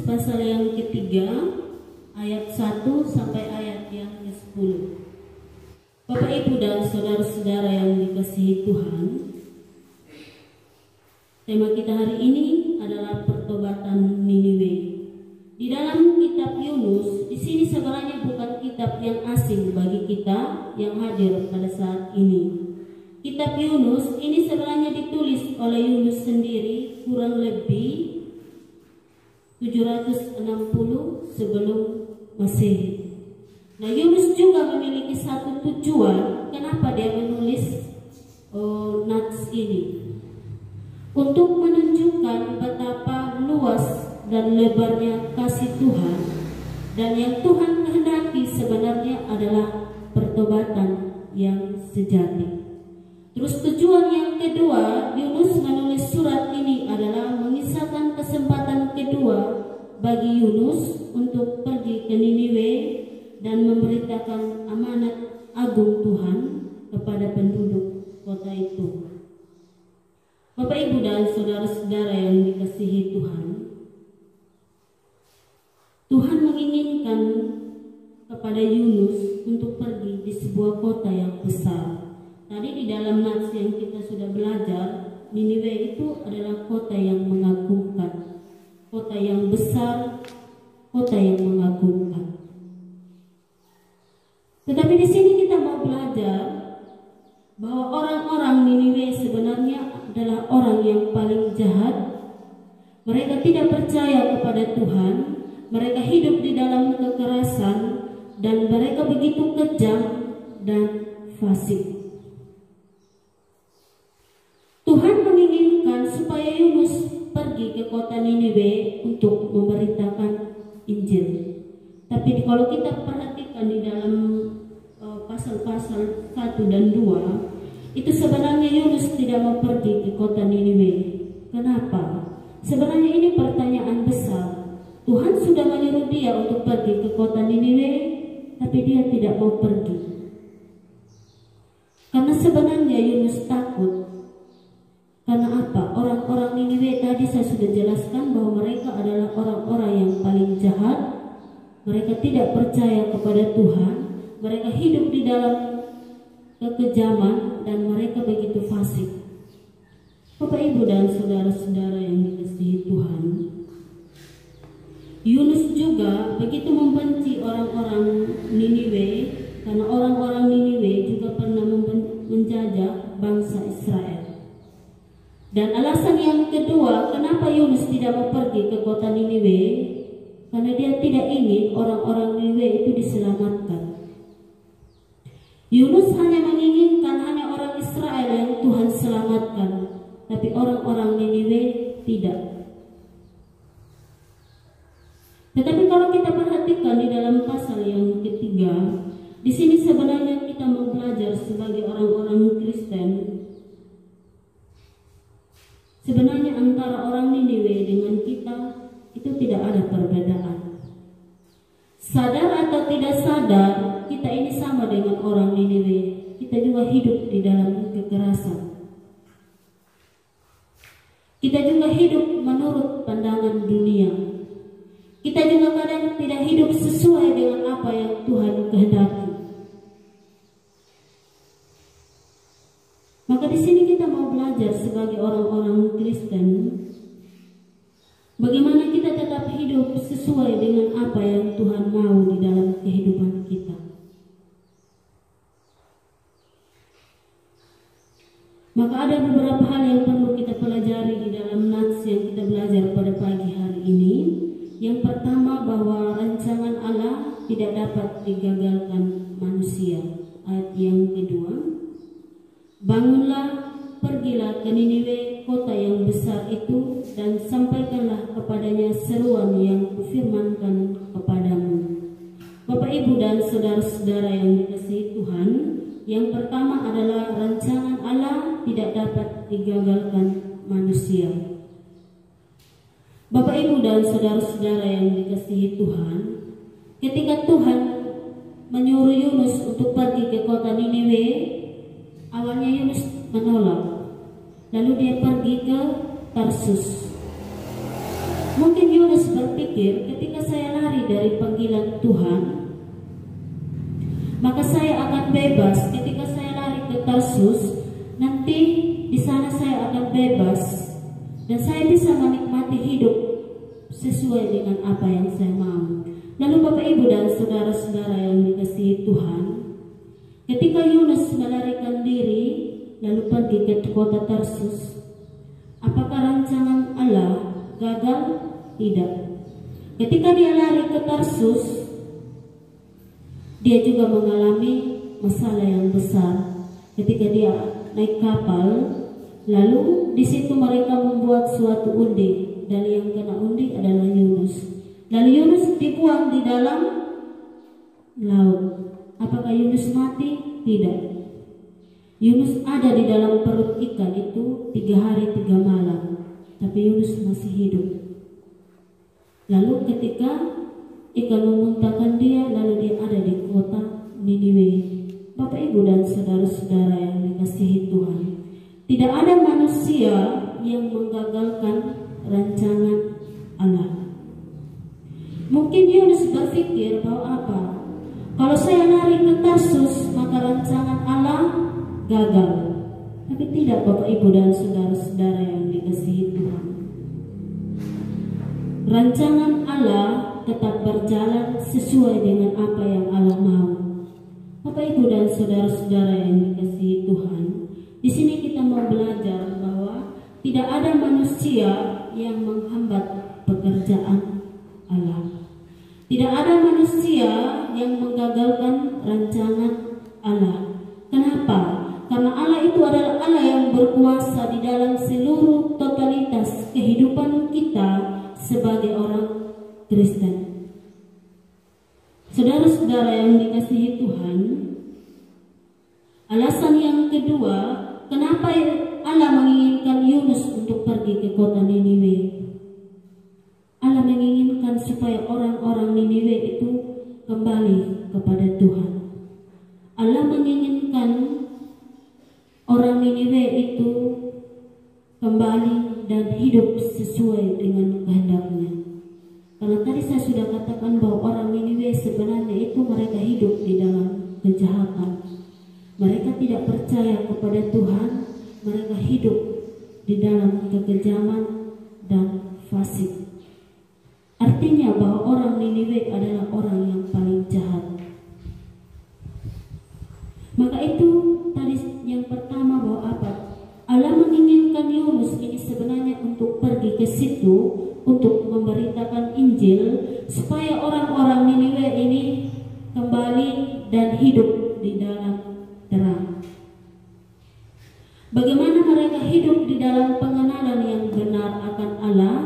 pasal yang ketiga, ayat 1 sampai ayat yang ke-10. Bapak Ibu dan saudara-saudara yang dikasihi Tuhan, tema kita hari ini adalah pertobatan Niniwe. Di dalam kitab Yunus, di sini sebenarnya bukan kitab yang asing bagi kita yang hadir pada saat ini. Kitab Yunus ini sebenarnya ditulis oleh Yunus sendiri kurang lebih 760 sebelum Masehi. Nah, Yunus juga memiliki satu tujuan kenapa dia menulis nats ini, untuk menunjukkan betapa luas dan lebarnya kasih Tuhan, dan yang Tuhan kehendaki sebenarnya adalah pertobatan yang sejati. Terus tujuan yang kedua, Yunus menulis surat ini adalah mengisahkan kesempatan kedua bagi Yunus untuk pergi ke Niniwe dan memberitakan amanat agung Tuhan kepada penduduk kota itu. Bapak Ibu dan saudara-saudara yang dikasihi Tuhan, Tuhan menginginkan kepada Yunus untuk pergi di sebuah kota yang besar. Tadi di dalam nats yang kita sudah belajar, Niniwe itu adalah kota yang mengagumkan, kota yang besar, kota yang mengagumkan. Tetapi di sini kita mau belajar bahwa orang-orang Niniwe sebenarnya adalah orang yang paling jahat. Mereka tidak percaya kepada Tuhan, mereka hidup di dalam kekerasan, dan mereka begitu kejam dan fasik. Tuhan menginginkan supaya Yunus pergi ke kota Niniwe untuk memberitakan Injil. Tapi kalau kita perhatikan di dalam pasal-pasal 1 dan 2, itu sebenarnya Yunus tidak mau pergi ke kota Niniwe. Kenapa? Sebenarnya ini pertanyaan besar. Tuhan sudah menyuruh dia untuk pergi ke kota Niniwe, tapi dia tidak mau pergi. Karena sebenarnya Yunus takut. Karena apa? Orang-orang Niniwe tadi saya sudah jelaskan bahwa mereka adalah orang-orang yang paling jahat. Mereka tidak percaya kepada Tuhan. Mereka hidup di dalam kekejaman dan mereka begitu fasik. Bapak Ibu dan saudara-saudara yang dikasihi Tuhan, Yunus juga begitu membenci orang-orang Niniwe, karena orang-orang Niniwe juga pernah menjajah bangsa Israel. Dan alasan yang kedua, kenapa Yunus tidak mau pergi ke kota Niniwe, karena dia tidak ingin orang-orang Niniwe itu diselamatkan. Yunus hanya menginginkan hanya orang Israel yang Tuhan selamatkan, tapi orang-orang Niniwe tidak. Tetapi kalau kita perhatikan di dalam pasal yang ketiga, di sini sebenarnya kita mau belajar sebagai orang-orang Kristen. Sebenarnya antara orang Niniwe dengan kita itu tidak ada perbedaan. Sadar atau tidak sadar, kita ini sama dengan orang Niniwe. Kita juga hidup di dalam kekerasan. Kita juga hidup menurut pandangan dunia. Kita juga kadang tidak hidup sesuai dengan apa yang Tuhan kehendaki. Maka di sini kita mau belajar sebagai orang-orang Kristen, bagaimana kita tetap hidup sesuai dengan apa yang Tuhan mau di dalam kehidupan kita. Maka ada beberapa hal yang perlu kita pelajari di dalam nats yang kita belajar pada pagi hari ini. Yang pertama, bahwa rancangan Allah tidak dapat digagalkan manusia. Ayat yang kedua, bangunlah, pergilah ke Niniwe, kota yang besar itu, dan sampaikanlah kepadanya seruan yang kufirmankan kepadamu. Bapak Ibu dan saudara-saudara yang dikasihi Tuhan, yang pertama adalah rancangan Allah tidak dapat digagalkan manusia. Bapak Ibu dan saudara-saudara yang dikasihi Tuhan, ketika Tuhan menyuruh Yunus untuk pergi ke kota Niniwe, awalnya Yunus menolak. Lalu dia pergi ke Tarsus. Mungkin Yunus berpikir berpikir ketika saya lari dari panggilan Tuhan, maka saya akan bebas. Ketika saya lari ke Tarsus, nanti di sana saya akan bebas dan saya bisa menikmati hidup sesuai dengan apa yang saya mau. Lalu Bapak Ibu dan saudara-saudara yang dikasihi Tuhan, ketika Yunus melarikan diri lalu pergi ke kota Tarsus, apakah rancangan Allah gagal? Tidak. Ketika dia lari ke Tarsus, dia juga mengalami masalah yang besar. Ketika dia naik kapal, lalu di situ mereka membuat suatu undi, dan yang kena undi adalah Yunus. Lalu Yunus dibuang di dalam laut. Apakah Yunus mati? Tidak. Yunus ada di dalam perut ikan itu 3 hari 3 malam, tapi Yunus masih hidup. Lalu ketika ikan memuntahkan dia, lalu dia ada di kota Niniwe. Bapak Ibu dan saudara-saudara yang dikasihi Tuhan, tidak ada manusia yang menggagalkan rancangan Allah. Mungkin Yunus berpikir bahwa apa? Kalau saya lari ke Tarsus, maka rancangan Allah gagal. Tapi tidak, Bapak Ibu dan saudara-saudara yang dikasihi Tuhan. Rancangan Allah tetap berjalan sesuai dengan apa yang Allah mau. Bapak Ibu dan saudara-saudara yang dikasihi Tuhan, di sini kita mau belajar bahwa tidak ada manusia yang menghambat pekerjaan Allah. Tidak ada manusia yang menggagalkan rancangan Allah. Kenapa? Karena Allah itu adalah Allah yang berkuasa di dalam seluruh totalitas kehidupan kita sebagai orang Kristen. Saudara-saudara yang dikasihi Tuhan, alasan yang kedua, kenapa Allah menginginkan Yunus untuk pergi ke kota Niniwe? Allah menginginkan supaya orang-orang Niniwe itu kembali kepada Tuhan. Allah menginginkan orang Niniwe itu kembali dan hidup sesuai dengan kehendaknya. Karena tadi saya sudah katakan bahwa orang Niniwe sebenarnya itu mereka hidup di dalam kejahatan. Mereka tidak percaya kepada Tuhan, mereka hidup di dalam kekejaman dan fasik. Artinya bahwa orang Niniwe adalah orang yang paling jahat. Maka itu tadi yang pertama bahwa apa? Allah menginginkan Yunus ini sebenarnya untuk pergi ke situ untuk memberitakan Injil supaya orang-orang Niniwe ini kembali dan hidup di dalam terang. Bagaimana mereka hidup di dalam pengenalan yang benar akan Allah?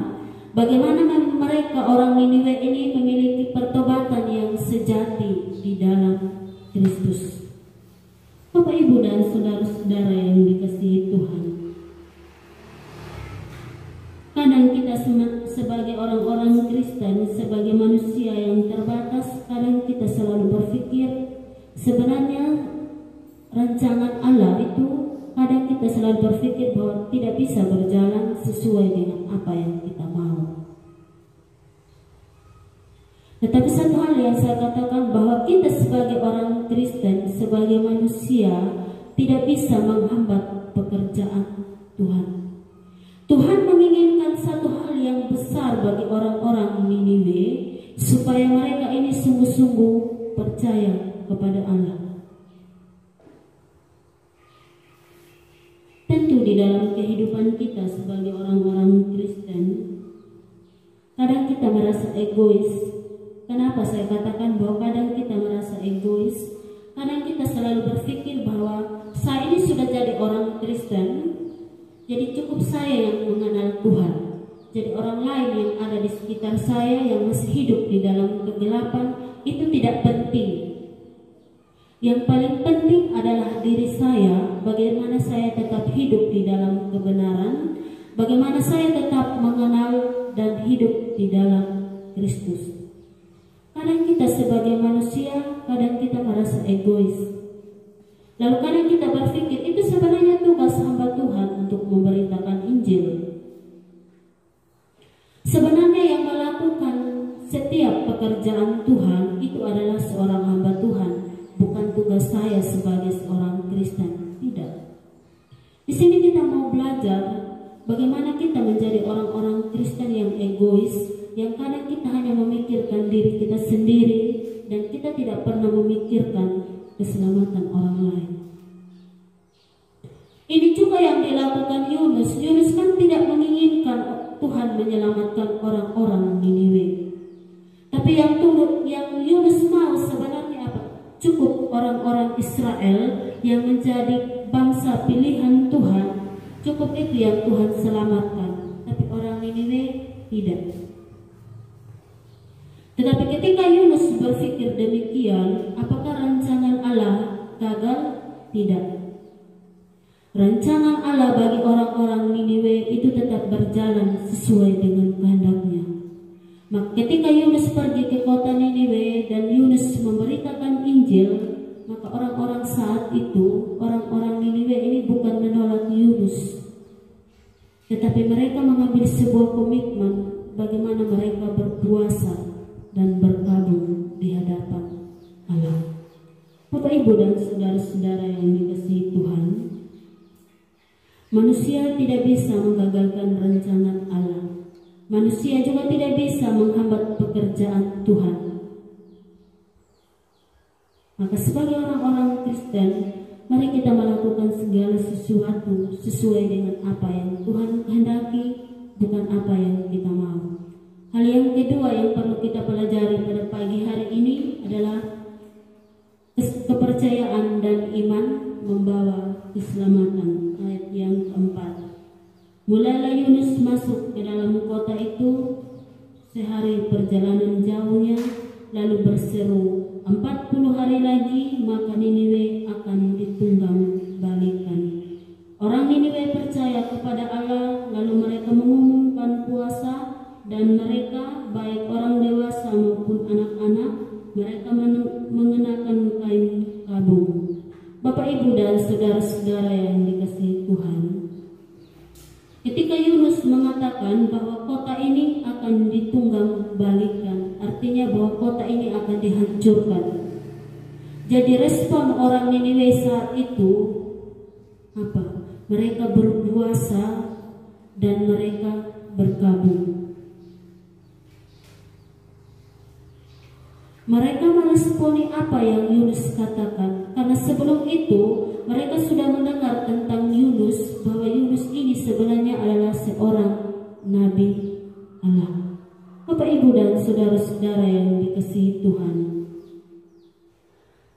Bagaimana mereka orang Niniwe ini memiliki pertobatan yang sejati di dalam Kristus? Bapak Ibu dan saudara-saudara yang dikasihi Tuhan, kadang kita sebagai orang-orang Kristen, sebagai manusia yang terbatas, kadang kita selalu berpikir sebenarnya rancangan Allah itu, kadang kita selalu berpikir bahwa tidak bisa berjalan sesuai dengan apa yang kita mau. Tetapi satu hal yang saya katakan bahwa kita sebagai orang Kristen, sebagai manusia, tidak bisa menghambat pekerjaan Tuhan. Tuhan menginginkan satu hal yang besar bagi orang-orang Niniwe, supaya mereka ini sungguh-sungguh percaya kepada Allah. Tentu di dalam kehidupan kita sebagai orang-orang Kristen, kadang kita merasa egois. Kenapa saya katakan bahwa kadang kita merasa egois? Kadang kita selalu berpikir bahwa saya ini sudah jadi orang Kristen, jadi cukup saya yang mengenal Tuhan. Jadi orang lain yang ada di sekitar saya yang masih hidup di dalam kegelapan itu tidak penting. Yang paling penting adalah diri saya, bagaimana saya tetap hidup di dalam kebenaran, bagaimana saya tetap mengenal dan hidup di dalam Kristus. Kadang kita sebagai manusia, kadang kita merasa egois. Lalu kadang kita berpikir itu sebenarnya tugas hamba Tuhan untuk memberitakan Injil. Sebenarnya yang melakukan pekerjaan Tuhan itu adalah seorang hamba Tuhan, bukan tugas saya sebagai seorang Kristen. Tidak. Di sini kita mau belajar bagaimana kita menjadi orang-orang Kristen yang egois, yang kadang kita hanya memikirkan diri kita sendiri dan kita tidak pernah memikirkan keselamatan orang lain. Ini juga yang dilakukan Yunus. Yunus kan tidak menginginkan Tuhan menyelamatkan orang-orang Niniwe. Tapi yang Yunus mau sebenarnya apa? Cukup orang-orang Israel yang menjadi bangsa pilihan Tuhan. Cukup itu yang Tuhan selamatkan. Tapi orang Niniwe tidak. Tetapi ketika Yunus berpikir demikian, apakah rancangan Allah gagal? Tidak. Rancangan Allah bagi orang-orang Niniwe itu tetap berjalan sesuai dengan kehendaknya. Maka ketika Yunus pergi ke kota Niniwe dan Yunus memberitakan Injil, maka orang-orang saat itu, orang-orang Niniwe ini bukan menolak Yunus, tetapi mereka mengambil sebuah komitmen bagaimana mereka berpuasa dan berkabung di hadapan Allah. Bapak, Ibu, dan saudara-saudara yang dikasihi Tuhan, manusia tidak bisa menggagalkan rancangan Allah. Manusia juga tidak bisa menghambat pekerjaan Tuhan. Maka sebagai orang-orang Kristen, mari kita melakukan segala sesuatu sesuai dengan apa yang Tuhan kehendaki, bukan apa yang kita mau. Hal yang kedua yang perlu kita pelajari pada pagi hari ini adalah kepercayaan dan iman membawa keselamatan. Ayat yang keempat. Mulailah Yunus masuk ke dalam kota itu sehari perjalanan jauhnya, lalu berseru, 40 hari lagi maka Niniwe akan ditunggang balikan. Orang Niniwe percaya kepada Allah, lalu mereka mengumumkan puasa, dan mereka, baik orang dewasa maupun anak-anak, mereka mengenakan kain kabung. Bapak, Ibu, dan saudara-saudara yang dikasihi Tuhan, ketika Yunus mengatakan bahwa kota ini akan ditunggang balikan, artinya bahwa kota ini akan dihancurkan. Jadi respon orang Niniwe saat itu apa? Mereka berpuasa dan mereka berkabung. Mereka meresponi apa yang Yunus katakan, karena sebelum itu mereka sudah mendengar tentang Yunus, bahwa Yunus ini sebenarnya adalah seorang nabi Allah. Bapak, Ibu, dan saudara-saudara yang dikasihi Tuhan,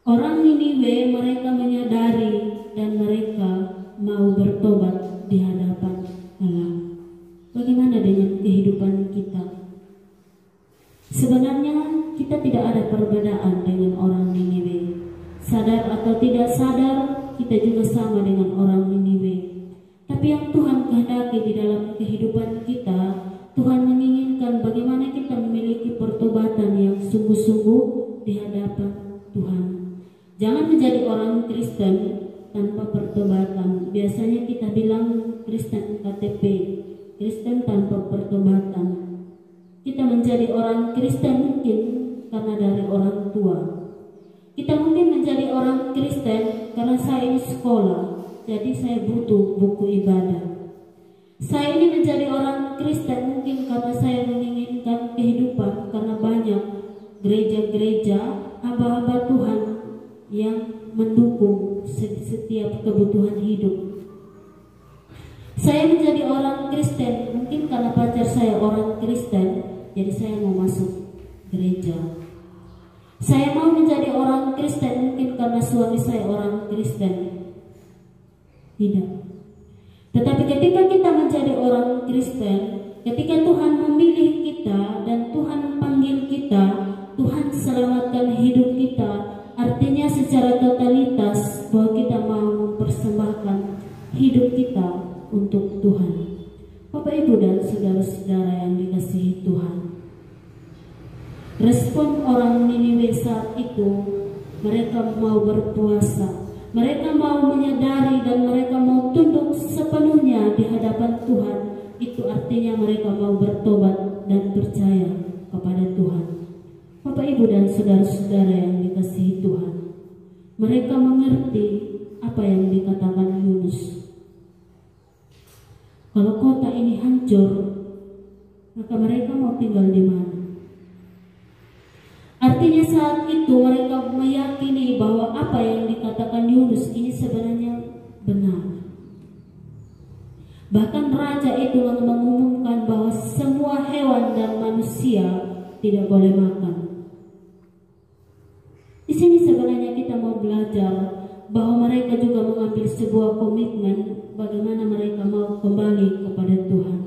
orang Niniwe mereka menyadari dan mereka mau bertobat di hadapan Allah. Bagaimana dengan kehidupan kita? Sebenarnya kita tidak ada perbedaan dengan orang Niniwe. Sadar atau tidak sadar, kita juga sama dengan orang Niniwe. Tapi yang Tuhan kehendaki di dalam kehidupan kita, Tuhan menginginkan bagaimana kita memiliki pertobatan yang sungguh-sungguh di hadapan Tuhan. Jangan menjadi orang Kristen tanpa pertobatan. Biasanya kita bilang Kristen KTP, Kristen tanpa pertobatan. Kita menjadi orang Kristen mungkin karena dari orang tua. Kita mungkin menjadi orang Kristen karena saya ini sekolah, jadi saya butuh buku ibadah. Saya ini menjadi orang Kristen mungkin karena saya menginginkan kehidupan, karena banyak gereja-gereja, hamba-hamba Tuhan yang mendukung setiap kebutuhan hidup. Saya menjadi orang Kristen mungkin karena pacar saya orang Kristen, jadi saya mau masuk gereja. Saya mau menjadi orang Kristen mungkin karena suami saya orang Kristen. Tidak. Tetapi ketika kita menjadi orang Kristen, ketika Tuhan memilih kita dan Tuhan panggil kita, Tuhan selamatkan hidup kita, artinya secara totalitas bahwa kita mau mempersembahkan hidup kita untuk Tuhan. Bapak, Ibu, dan saudara-saudara yang dikasihi Tuhan, respon orang Niniwe saat itu, mereka mau berpuasa, mereka mau menyadari dan mereka mau tunduk sepenuhnya di hadapan Tuhan. Itu artinya mereka mau bertobat dan percaya kepada Tuhan. Bapak, Ibu dan saudara-saudara yang dikasihi Tuhan, mereka mengerti apa yang dikatakan Yunus. Kalau kota ini hancur, maka mereka mau tinggal di mana? Artinya saat itu mereka meyakini bahwa apa yang dikatakan Yunus ini sebenarnya benar. Bahkan raja itu mengumumkan bahwa semua hewan dan manusia tidak boleh makan. Di sini sebenarnya kita mau belajar bahwa mereka juga mengambil sebuah komitmen bagaimana mereka mau kembali kepada Tuhan.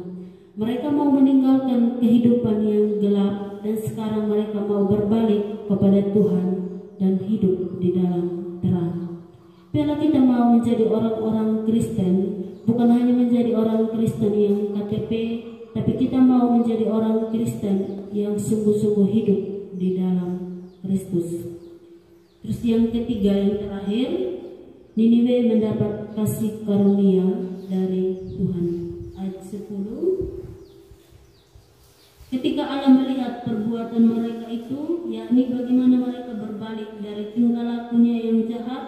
Mereka mau meninggalkan kehidupan yang gelap dan sekarang mereka mau berbalik kepada Tuhan dan hidup di dalam terang. Bila kita mau menjadi orang-orang Kristen, bukan hanya menjadi orang Kristen yang KTP, tapi kita mau menjadi orang Kristen yang sungguh-sungguh hidup di dalam Kristus. Terus yang ketiga, yang terakhir, Niniwe mendapat kasih karunia dari Tuhan. Ayat 10. Ketika Allah melihat perbuatan mereka itu, yakni bagaimana mereka berbalik dari tingkah lakunya yang jahat,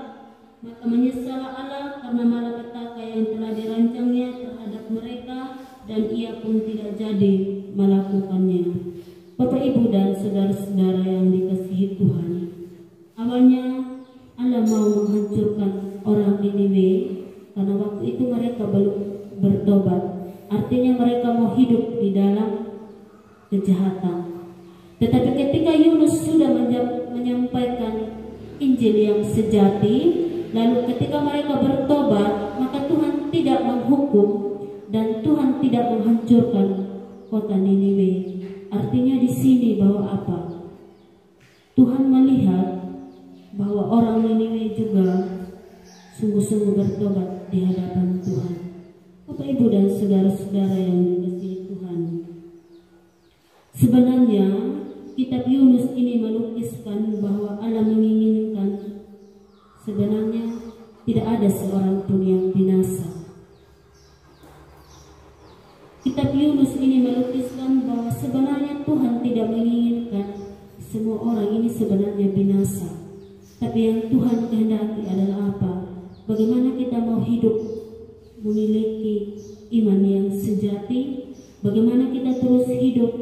maka menyesallah Allah karena malapetaka yang telah dirancangnya terhadap mereka, dan ia pun tidak jadi melakukannya. Bapak, Ibu, dan saudara-saudara yang dikasihi Tuhan, awalnya Allah mau menghancurkan orang Niniwe karena waktu itu mereka belum bertobat. Artinya mereka mau hidup di dalam kejahatan. Tetapi ketika Yunus sudah menyampaikan Injil yang sejati, lalu ketika mereka bertobat, maka Tuhan tidak menghukum dan Tuhan tidak menghancurkan kota Niniwe. Artinya di sini bahwa apa? Tuhan melihat bahwa orang Niniwe juga sungguh-sungguh bertobat di hadapan Tuhan. Bapak, Ibu, dan saudara-saudara yang dikasihi Tuhan, sebenarnya kitab Yunus ini melukiskan bahwa Allah menginginkan sebenarnya tidak ada seorang pun yang binasa. Kitab Yunus ini melukiskan bahwa sebenarnya Tuhan tidak menginginkan semua orang ini sebenarnya binasa. Tapi yang Tuhan kehendaki adalah apa? Bagaimana kita mau hidup memiliki iman yang sejati? Bagaimana kita terus hidup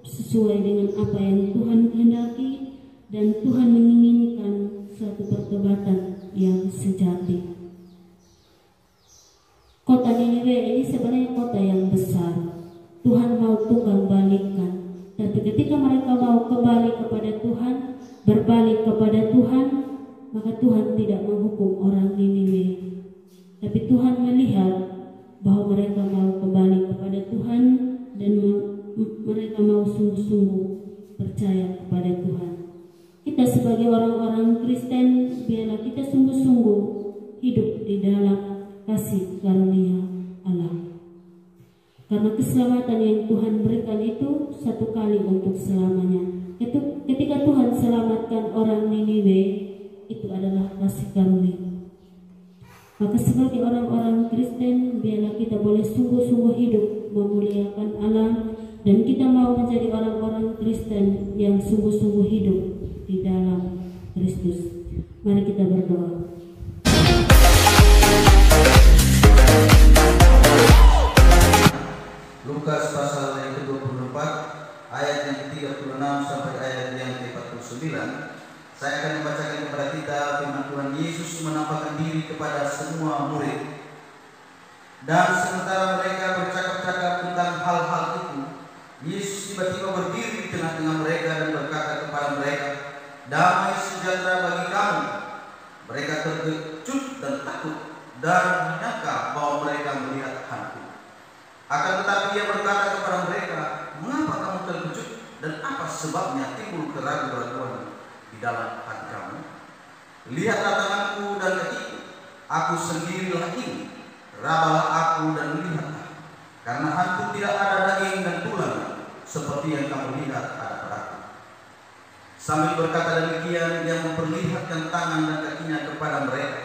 sesuai dengan apa yang Tuhan kehendaki? Dan Tuhan menginginkan suatu pertobatan yang sejati. Kota Niniwe ini sebenarnya kota yang besar. Tuhan mau tunggang balikan. Tapi ketika mereka mau kembali kepada Tuhan, berbalik kepada Tuhan, maka Tuhan tidak menghukum orang Niniwe. Tapi Tuhan melihat bahwa mereka mau kembali kepada Tuhan dan mereka mau sungguh-sungguh percaya kepada Tuhan. Kita sebagai orang-orang Kristen, biarlah kita sungguh-sungguh hidup di dalam kasih karunia Allah. Karena keselamatan yang Tuhan berikan itu satu kali untuk selamanya. Ketika Tuhan selamatkan orang Niniwe, itu adalah kasih karunia. Maka sebagai orang-orang Kristen, biarlah kita boleh sungguh-sungguh hidup memuliakan Allah, dan kita mau menjadi orang-orang Kristen yang sungguh-sungguh hidup di dalam Kristus. Mari kita berdoa. Lukas pasal yang ke-24 ayat yang ke-36 sampai ayat yang ke-49. Saya akan membacakan kepada kita firman Tuhan. Yesus menampakkan diri kepada semua murid. Dan sementara mereka bercakap-cakap tentang hal-hal itu, Yesus tiba-tiba berdiri di tengah-tengah mereka dan berkata kepada mereka, "Damai sejahtera bagi kamu." Mereka terkejut dan takut dan menyangka bahwa mereka melihat hantu. Akan tetapi Ia berkata kepada mereka, "Mengapa kamu terkejut dan apa sebabnya timbul keraguan-keraguan di dalam hati kamu? Lihatlah tanganku dan kakiku, aku sendirilah ini. Rabalah aku dan lihatlah, karena hantu tidak ada daging dan tulang seperti yang kamu lihat ada padaku." Sambil berkata demikian, Ia memperlihatkan tangan dan kakinya kepada mereka.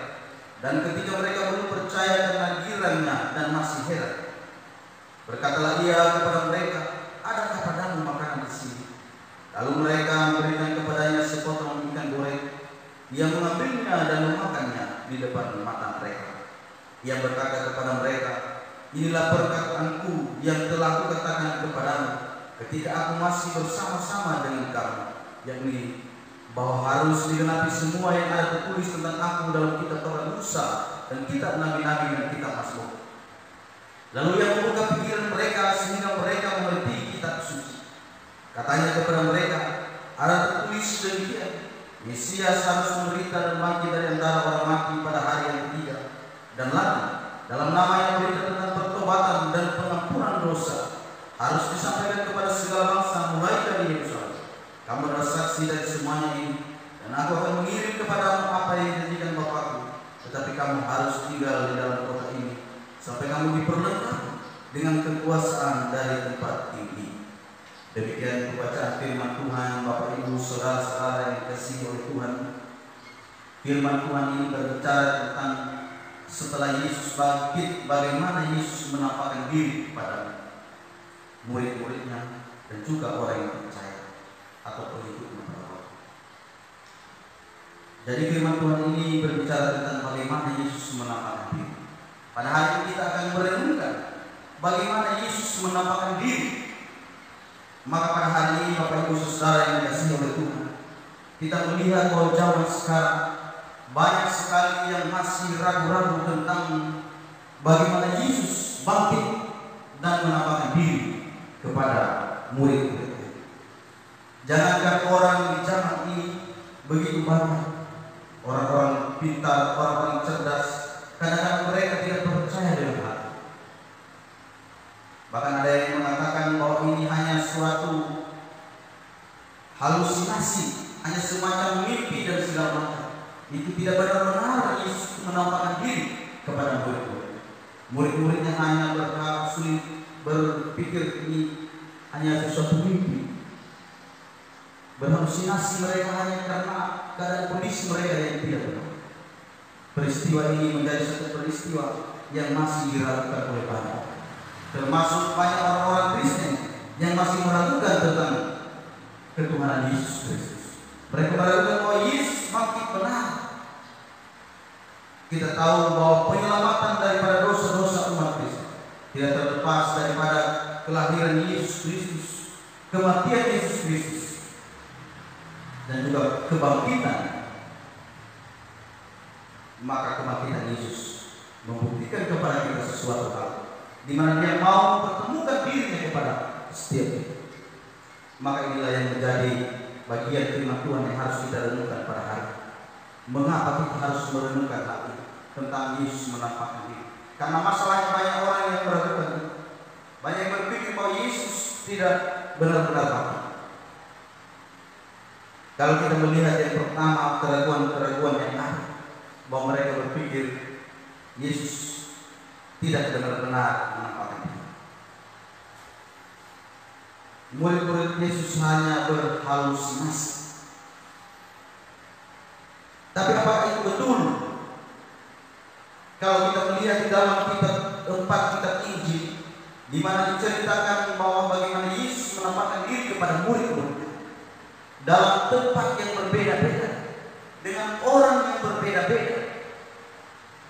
Dan ketika mereka belum percaya karena girangnya dan masih heran, berkatalah Ia kepada mereka, "Adakah padamu makanan di sini?" Lalu mereka memberikan kepada Ia mengambilnya dan memakannya di depan mata mereka. Ia berkata kepada mereka, inilah perkataanku yang telah kukatakan kepadamu ketika aku masih bersama-sama dengan kamu, yakni bahwa harus digenapi semua yang ada tertulis tentang aku dalam kitab Taurat Musa dan kitab nabi-nabi dan kitab Mazmur. Lalu ia membuka pikiran mereka sehingga mereka mengerti kitab suci. Katanya kepada mereka, ada tertulis demikian, Mesias harus menderita dan bangkit dari antara orang mati pada hari yang ketiga, dan lagi dalam namanya berita tentang pertobatan dan pengampunan dosa harus disampaikan kepada segala bangsa mulai dari Yerusalem. Kamu adalah saksi dari semuanya ini, dan aku akan mengirim kepadamu apa yang dijanjikan Bapakku. Tetapi kamu harus tinggal di dalam kota ini sampai kamu diperlengkapi dengan kekuasaan dari tempat tinggi. Demikian pembacaan firman Tuhan. Bapak Ibu saudara-saudara yang dikasihi oleh Tuhan, firman Tuhan ini berbicara tentang setelah Yesus bangkit, bagaimana Yesus menampakkan diri kepada murid-muridnya dan juga orang yang percaya atau pengikutnya. Jadi firman Tuhan ini berbicara tentang bagaimana Yesus menampakkan diri. Pada hari ini kita akan merenungkan bagaimana Yesus menampakkan diri. Maka pada hari ini Bapak Ibu saudara yang dikasihi oleh Tuhan, kita melihat bahwa zaman sekarang banyak sekali yang masih ragu-ragu tentang bagaimana Yesus bangkit dan menampakkan diri kepada murid-murid. Jangankan orang di zaman ini begitu banyak orang-orang pintar, orang-orang cerdas, kadang-kadang mereka tidak percaya dengan hal. Bahkan ada yang mengatakan bahwa ini hanya suatu halusinasi, hanya semacam mimpi dan segala macam. Itu tidak benar-benar Yesus menampakkan diri kepada murid-murid. Murid-muridnya hanya berpikir ini hanya sesuatu mimpi. Berhalusinasi mereka hanya karena keadaan kondisi mereka yang tidak benar. Peristiwa ini menjadi satu peristiwa yang masih diragukan oleh banyak, termasuk banyak orang-orang Kristen yang masih meragukan tentang ketuhanan Yesus Kristus. Mereka meragukan bahwa Yesus bangkit benar. Kita tahu bahwa penyelamatan daripada dosa-dosa umat Kristen tidak terlepas daripada kelahiran Yesus Kristus, kematian Yesus Kristus, dan juga kebangkitan. Maka kematian Yesus membuktikan kepada kita sesuatu hal, di mana Dia mau mempertemukan dirinya kepada setiap kita. Maka inilah yang menjadi bagian firman Tuhan yang harus kita renungkan pada hari ini. Mengapa kita harus merenungkan hal ini tentang Yesus menampakkan diri? Karena masalahnya banyak orang yang meragukan, banyak yang berpikir bahwa Yesus tidak benar-benar bangkit. Kalau kita melihat yang pertama, keraguan-keraguan yang ada, bahwa mereka berpikir Yesus tidak benar-benar menampakkan diri. Murid-murid Yesus hanya berhalusinasi. Tapi apakah itu betul? Kalau kita melihat di dalam empat kitab Injil, di mana diceritakan bahwa bagaimana Yesus menampakkan diri kepada murid-murid dalam tempat yang berbeda-beda, dengan orang yang berbeda-beda,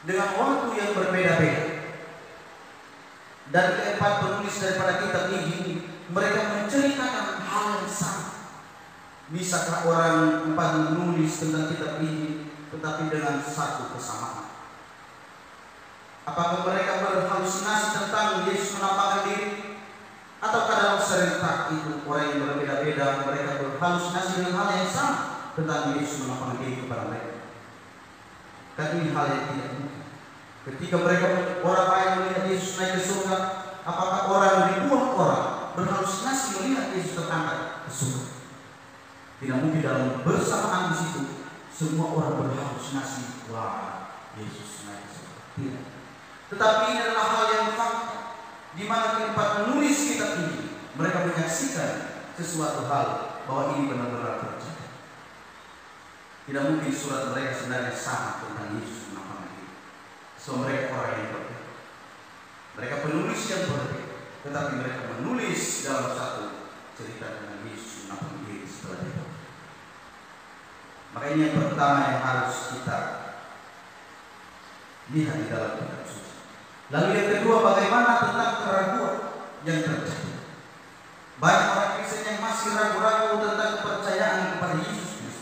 dengan waktu yang berbeda-beda. Dan keempat penulis daripada kitab Injil, mereka menceritakan hal yang sama. Bisakah orang empat menulis tentang kitab Injil tetapi dengan satu kesamaan? Apakah mereka berhalusinasi tentang Yesus menampakkan diri? Ataukah dalam serentak itu orang yang berbeda-beda mereka berhalusinasi dengan hal yang sama tentang Yesus menampakkan diri kepada mereka? Kan ini hal yang tidak mungkin. Ketika orang banyak melihat Yesus naik ke surga, apakah ribuan orang berhalusinasi melihat Yesus terangkat ke surga? Tidak mungkin dalam bersamaan di situ semua orang berhalusinasi, wah Yesus naik ke surga. Tidak. Tetapi ini adalah hal yang fakta, di mana keempat menulis kitab ini mereka menyaksikan sesuatu hal bahwa ini benar-benar terjadi. Tidak mungkin surat mereka sebenarnya sama tentang Yesus menampakkan diri. So mereka orang yang berbeda. Mereka penulis yang berbeda, tetapi mereka menulis dalam satu cerita tentang Yesus menampakkan diri setelah dia. Maka ini yang pertama yang harus kita lihat di dalam kitab suci. Lalu yang kedua, bagaimana tentang keraguan yang terjadi. Banyak orang Kristen yang masih ragu-ragu tentang kepercayaan kepada Yesus Kristus.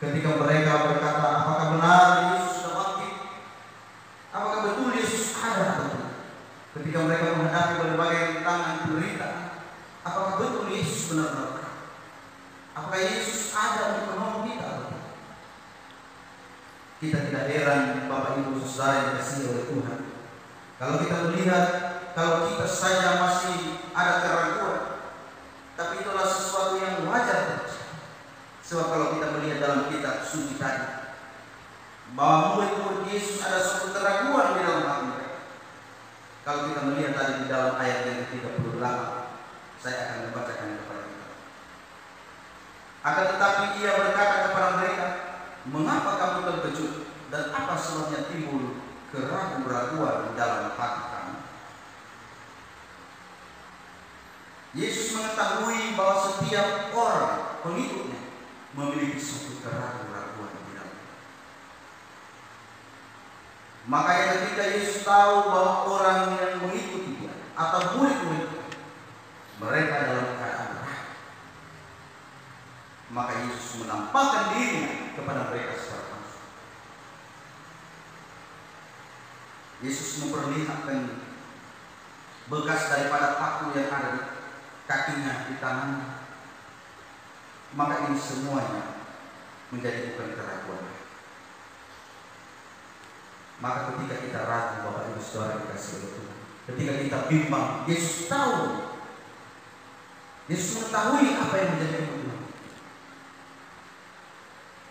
Ketika mereka berkata, apakah benar Yesus sudah bangkit? Apakah betul Yesus ada atau tidak? Ketika mereka menghadapi berbagai rintangan penderitaan, apakah betul Yesus benar-benar ada? Apakah Yesus ada untuk menolong kita atau tidak? Kita tidak heran, Bapak Ibu Saudara yang dikasihi oleh Tuhan, kalau kita melihat, kalau kita saja masih ada keraguan, tapi itulah sesuatu yang wajar terjadi. Sebab kalau kita melihat dalam kitab suci tadi, bahwa murid-murid Yesus ada suatu keraguan di dalam hati mereka. Kalau kita melihat tadi di dalam ayat yang ke-38, saya akan membacakan kepada kita. Akan tetapi ia berkata kepada mereka, mengapa kamu terkejut, dan apa sebabnya timbul keraguan-raguan di dalam hati kamu? Yesus mengetahui bahwa setiap orang pengikutnya memiliki suatu keraguan-raguan di dalam. Makanya ketika Yesus tahu bahwa orang yang mengikuti dia atau murid-murid mereka dalam keadaan ragu, maka Yesus menampakkan dirinya kepada mereka secara langsung. Yesus memperlihatkan bekas daripada paku yang ada di kakinya, di tangannya. Maka ini semuanya menjadi bukan keraguan. Maka ketika kita ragu, Bapak Ibu Saudara dikasihi oleh Tuhan, ketika kita bimbang, Yesus tahu. Yesus mengetahui apa yang menjadi kebutuhan.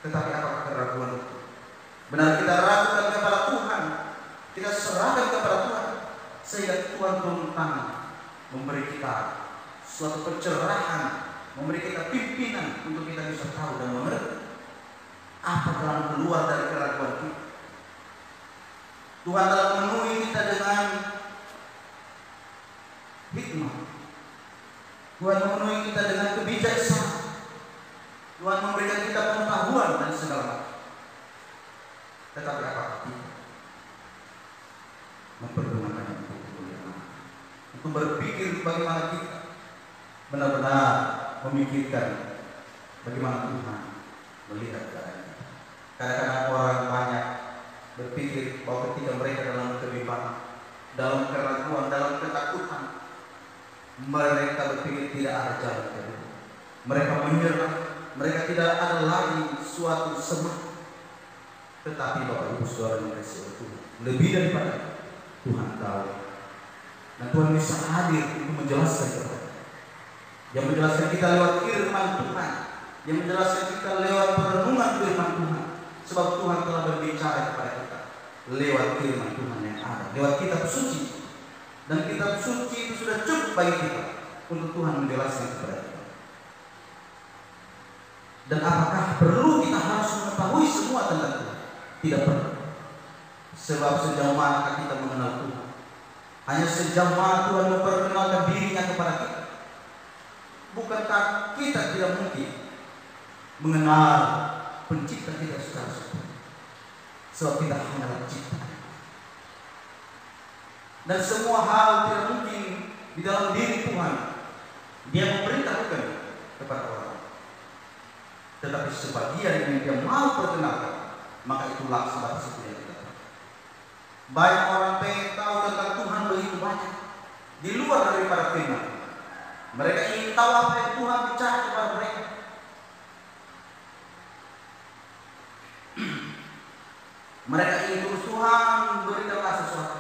Tetapi apakah keraguan itu? Benar kita ragukan kepada Tuhan, kita serahkan kepada Tuhan, sehingga Tuhan turun tangan memberi kita suatu pencerahan, memberi kita pimpinan untuk kita bisa tahu dan mengerti apa jalan keluar dari keraguan kita. Tuhan telah memenuhi kita dengan hikmah. Tuhan memenuhi kita dengan kebijaksanaan. Tuhan memberikan kita pengetahuan dan segala macam. Tetapi apakah kita mempergunakan itu untuk berpikir bagaimana kita benar-benar memikirkan bagaimana Tuhan melihat keadaan kita. Kadang-kadang orang banyak berpikir bahwa ketika mereka dalam kebimbangan, dalam keraguan, dalam ketakutan, mereka berpikir tidak ada jalan keluar. Mereka menyerah, mereka tidak ada lagi suatu semangat. Tetapi Bapak Ibu Saudara yang dikasihi oleh Tuhan, lebih daripada Tuhan tahu, dan Tuhan bisa hadir untuk menjelaskan kepada kita. Yang menjelaskan kita lewat firman Tuhan, yang menjelaskan kita lewat perenungan firman Tuhan. Sebab Tuhan telah berbicara kepada kita lewat firman Tuhan yang ada, lewat kitab suci. Dan kitab suci itu sudah cukup bagi kita untuk Tuhan menjelaskan kepada kita. Dan apakah perlu kita harus mengetahui semua tentang Tuhan? Tidak perlu. Sebab sejauh mana kita mengenal Tuhan, hanya sejauh mana Tuhan memperkenalkan dirinya kepada kita. Bukankah kita tidak mungkin mengenal pencipta kita secara sempurna? Sebab kita hanyalah ciptaan. Dan semua hal tidak mungkin di dalam diri Tuhan Dia memberitahukan kepada orang. Tetapi sebagian yang Dia mau perkenalkan, maka itulah sebatas itu yang kita tahu. Banyak orang pengen tahu tentang Tuhan begitu banyak di luar daripada firman. Mereka ingin tahu apa yang Tuhan bicara kepada mereka. Mereka ingin terus Tuhan berikanlah sesuatu.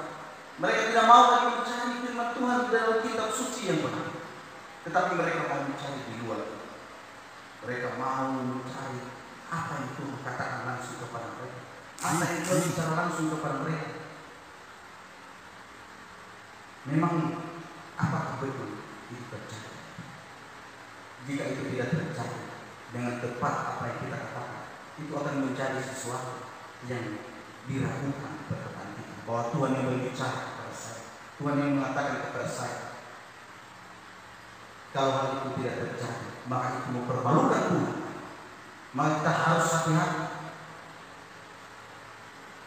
Mereka tidak mau lagi mencari firman Tuhan di dalam kitab suci yang benar. Tetapi mereka mau mencari di luar. Mereka mau mencari apa yang Tuhan katakan langsung kepada mereka, apa yang Tuhan bicara langsung kepada mereka. Memang apakah betul itu terjadi? Jika itu tidak terjadi dengan tepat apa yang kita katakan, itu akan menjadi sesuatu yang diragukan perkataan kita, bahwa Tuhan yang berbicara kepada saya, Tuhan yang mengatakan kepada saya. Kalau hal itu tidak terjadi, maka itu mempermalukan Tuhan. Maka kita harus hati-hati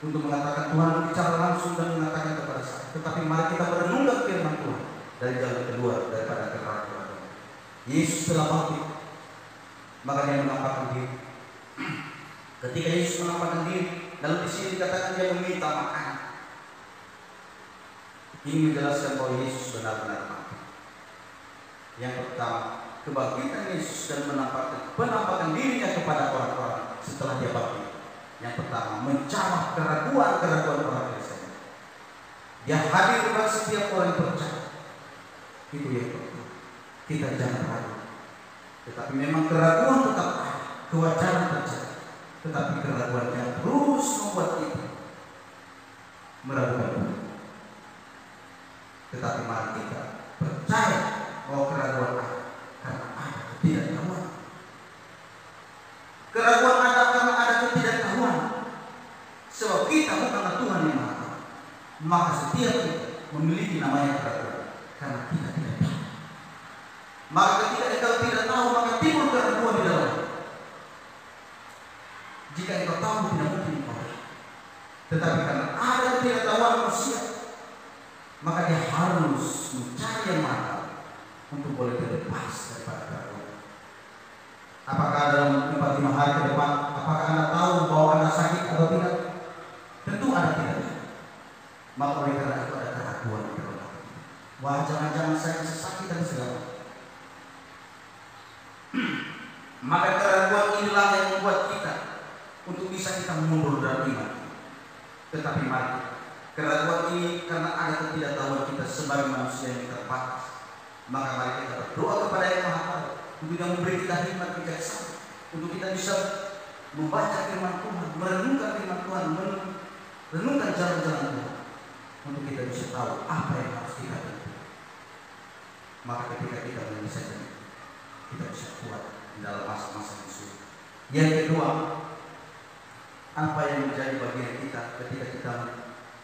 untuk mengatakan Tuhan bicara langsung dan mengatakan kepada saya. Tetapi mari kita merenungkan firman Tuhan dari jalan keluar daripada keraguan. Yesus telah bangkit, maka dia menampakkan diri. Ketika Yesus menampakkan diri, lalu di sini dikatakan dia meminta makan. Ini menjelaskan bahwa Yesus benar-benar mati. Yang pertama, kebangkitan Yesus dan penampakan dirinya kepada orang-orang setelah dia bangkit. Yang pertama, mencabah keraguan-keraguan orang Kristen. Dia hadir kepada setiap orang yang percaya. Itu yang pertama. Kita jangan ragu. Tetapi memang keraguan tetap ada, kewajaran terjadi. Tetapi keraguan yang terus membuat kita meragukan Tuhan. Tetapi mari kita percaya bahwa keraguan ada karena ada ketidaktahuan. Keraguan ada karena ada ketidaktahuan. Sebab kita bukanlah Tuhan yang Maha Tahu. Maka setiap kita memiliki namanya keraguan karena kita tidak tahu. Maka ketika engkau tidak tahu, maka timbul keraguan di dalam. Jika engkau tahu, tidak mungkin engkau. Tetapi karena ada ketidaktahuan manusia, maka dia harus mencari yang Maha untuk boleh terlepas daripada keraguan. Apakah dalam 4-5 hari ke depan, apakah Anda tahu bahwa Anda sakit atau tidak? Tentu Anda tidak. Maka oleh karena itu ada keraguan di dalam hati. Wah, jangan-jangan saya bisa sakit dan segala. Maka keraguan inilah yang membuat kita untuk bisa kita mundur dari iman. Tetapi mari, keraguan ini karena ada ketidaktahuan kita sebagai manusia yang terbatas. Maka mari kita berdoa kepada Yang Maha Tahu untuk yang memberi kita hikmat bijaksana, untuk kita bisa membaca firman Tuhan, merenungkan firman Tuhan, merenungkan jalan-jalan Tuhan, untuk kita bisa tahu apa yang harus kita lakukan. Maka ketika kita menyelesaikan itu, kita bisa kuat di dalam masa-masa yang sulit. Yang kedua, apa yang menjadi bagian kita ketika kita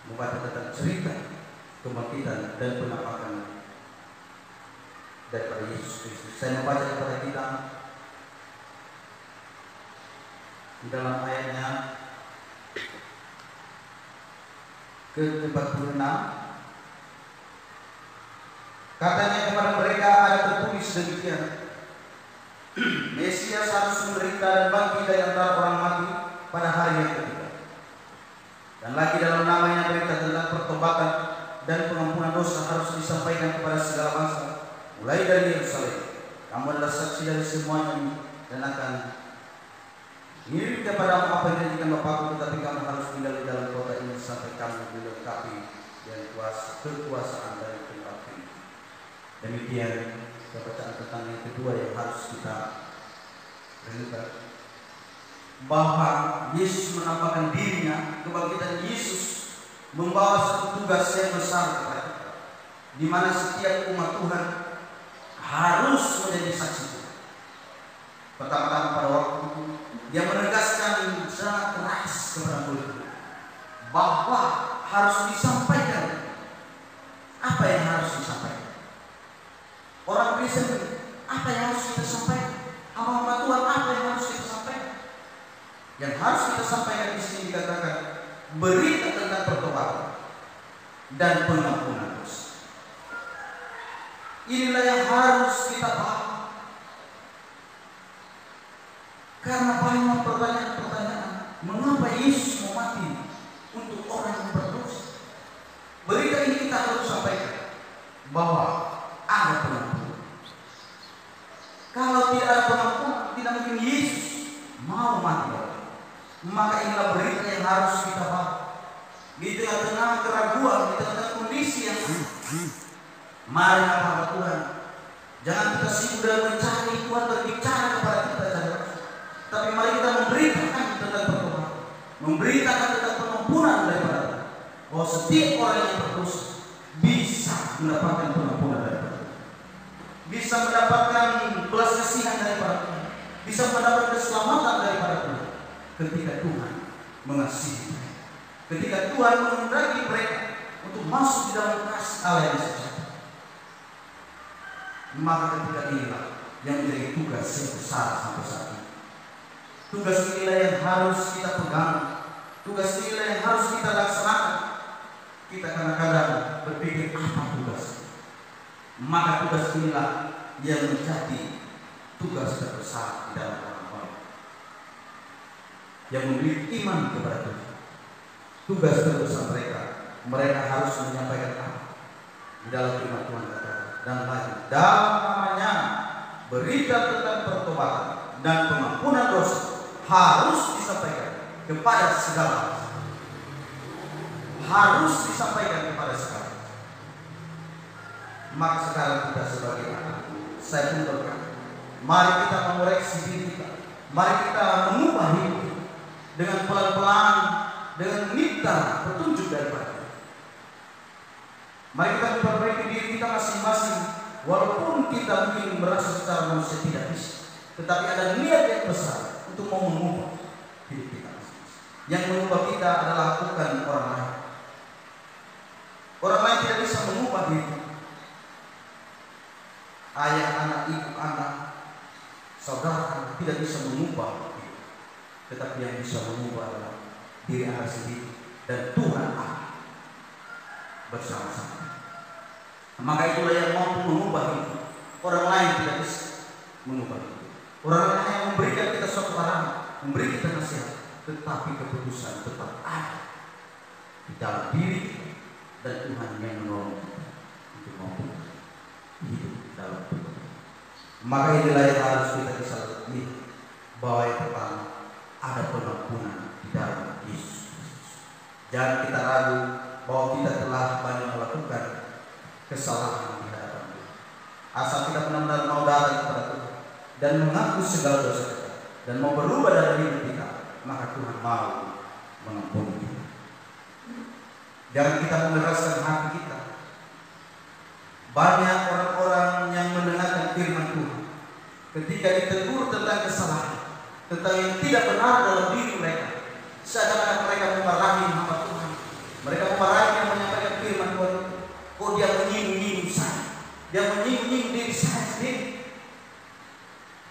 membaca tentang cerita kebangkitan dan penampakan daripada Yesus Kristus. Saya membaca kepada kita di dalam ayatnya ke-46. Katanya kepada mereka ada tertulis demikian, Mesias harus menderita dan bangkit dari antara orang mati pada hari yang ketiga. Dan lagi dalam namanya berita tentang pertobatan dan pengampunan dosa harus disampaikan kepada segala bangsa, mulai dari Yerusalem. Kamu adalah saksi dari semuanya dan akan mengirim kepada apa yang dijanjikan Bapakku, tetapi kamu harus tinggal di dalam kota ini sampai kamu dilengkapi dengan kekuasaan dari tempat ini. Demikian bacaan tentang yang kedua yang harus kita renungkan, bahwa Yesus menampakkan dirinya. Kebangkitan Yesus membawa satu tugas yang besar kepada kita, di mana setiap umat Tuhan harus menjadi saksi. Pertama-tama pada waktu itu dia menegaskan sangat keras kepada murid bahwa harus disampaikan apa yang harus disampaikan. Orang Kristen, apa yang harus kita sampaikan? Hamba Tuhan, apa yang harus kita sampaikan? Yang harus kita sampaikan di sini dikatakan berita tentang pertobatan dan pengampunan dosa. Inilah yang harus kita paham. Karena banyak pertanyaan-pertanyaan, mengapa Yesus mau mati untuk orang yang berdosa? Berita ini kita harus sampaikan bahwa ada pengampunan. Kalau tidak ada pengampunan, tidak mungkin Yesus mau mati. Maka inilah berita yang harus kita paham. Di tengah-tengah keraguan, di tengah-tengah kondisi yang mari hamba Tuhan, jangan kita sibuk dalam mencari Tuhan berbicara kepada kita, tapi mari kita memberitakan tentang pertobatan, memberitakan tentang pengampunan daripada Tuhan, bahwa setiap orang yang berdosa bisa mendapatkan pengampunan daripada Tuhan, bisa mendapatkan belas kasihan daripada Tuhan, bisa mendapat keselamatan daripada Tuhan ketika Tuhan mengasihi mereka, ketika Tuhan menghendaki mereka untuk masuk di dalam kasih Allah yang sejati. Maka ketika inilah yang menjadi tugas yang besar sampai saat ini. Tugas inilah yang harus kita pegang. Tugas inilah yang harus kita laksanakan. Kita kadang-kadang berpikir apa tugas? Maka tugas inilah yang menjadi tugas terbesar di dalam orang-orang yang memiliki iman kepada Tuhan. Tugas terbesar mereka harus menyampaikan apa di dalam firman Tuhan kata dan lagi dalam namanya berita tentang pertobatan dan pengampunan dosa harus disampaikan kepada segala. Harus disampaikan kepada segala. Maka sekarang kita sebagai anak, saya pun berkata, mari kita mengoreksi diri kita, mari kita mengubah hidup dengan pelan-pelan, dengan minta petunjuk daripada Tuhan. Mari kita memperbaiki diri kita masing-masing, walaupun kita mungkin merasa secara manusia tidak bisa, tetapi ada niat yang besar untuk mau mengubah hidup kita masing-masing. Yang mengubah kita adalah bukan orang lain. Orang lain tidak bisa mengubah diri kita. Ayah, anak, ibu, anak, saudara tidak bisa mengubah diri, tetapi yang bisa mengubah adalah diri Anda sendiri dan Tuhan Allah bersama-sama. Maka itulah yang mampu mengubah itu. Orang lain tidak bisa mengubah itu. Orang lain yang memberikan kita suatu arahan, memberi kita nasihat, tetapi keputusan tetap ada di dalam diri kita dan Tuhan yang menolong kita untuk mampu hidup dalam Tuhan. Maka inilah yang harus kita bisa lihat, bahwa yang pertama ada pengampunan di dalam Yesus. Jangan kita ragu bahwa kita telah banyak melakukan kesalahan di hadapan Tuhan. Asal kita benar-benar mau datang kepada Tuhan dan mengaku segala dosa kita dan mau berubah dari hidup kita, maka Tuhan mau mengampuni kita. Jangan kita mengeraskan hati kita. Banyak orang-orang yang mendengarkan firman Tuhan, ketika ditegur tentang kesalahan, tentang yang tidak benar dalam diri mereka, seakan-akan mereka memarahi hamba Tuhan. Mereka memarahi yang menyampaikan firman Tuhan. Oh, dia menyinggung saya, dia menyinggung diri saya sendiri.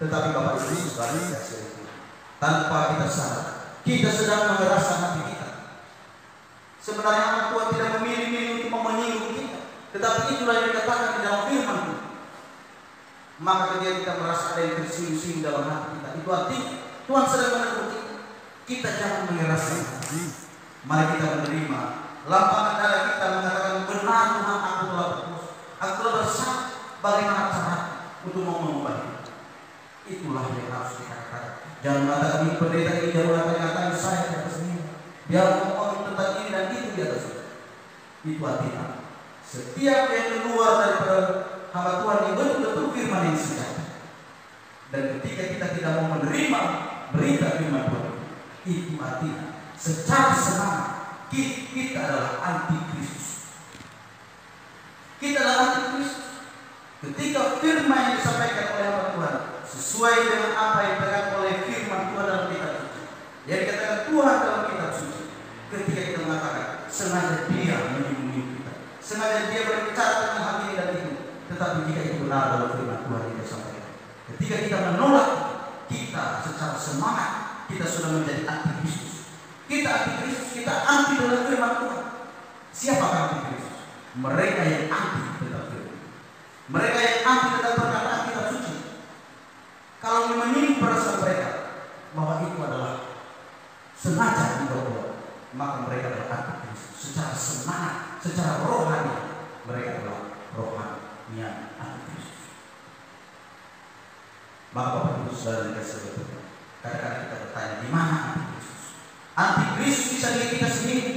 Tetapi Bapak Ibu sebaliknya, tanpa kita sadar, kita sedang mengeraskan hati kita. Sebenarnya anak Tuhan tidak memilih-milih untuk menyinggung kita, tetapi itulah yang dikatakan di dalam firman Tuhan. Maka ketika kita merasa ada yang tersinggung dalam hati kita, itu artinya Tuhan sedang menegur kita. Kita jangan mengeraskan hati. Mari kita menerima lapangan darah kita mengatakan, benar Tuhan, aku telah berdosa, aku telah bersalah. Bagaimana cara untuk mau mengubah itu? Itulah yang harus dikatakan. Jangan mengatakan ini pendeta ini, jangan mengatakan saya di atas ini. Dia ngomong tentang ini dan itu di atas ini. Itu artinya setiap yang keluar daripada hamba Tuhan yang betul-betul firman yang sejati. Dan ketika kita tidak mau menerima berita firman Tuhan, itu artinya secara semangat kita adalah anti-Kristus. Kita adalah anti-Kristus. Ketika firman yang disampaikan oleh hamba Tuhan sesuai dengan apa yang dikatakan oleh firman Tuhan dalam kitab suci, yang dikatakan Tuhan dalam kitab suci, ketika kita mengatakan sengaja dia menyinggung kita, sengaja dia berbicara tentang hal ini dan itu, tetapi jika itu benar dalam firman Tuhan yang disampaikan, ketika kita menolak, kita secara semangat kita sudah menjadi anti-Kristus. Kita anti-Kristus, kita anti dengan firman Tuhan. Siapa anti-Kristus? Mereka yang anti tentang firman, mereka yang anti tentang perkataan kitab suci. Kalau menyinggung perasaan mereka bahwa itu adalah sengaja dibuat, maka mereka adalah anti-Kristus. Secara semangat, secara rohani, mereka adalah rohani yang anti-Kristus. Maka Bapak Ibu Saudara dikasih Tuhan, kadang-kadang kita bertanya, di mana anti-Kristus? Anti-Kristus bisa diri kita sendiri.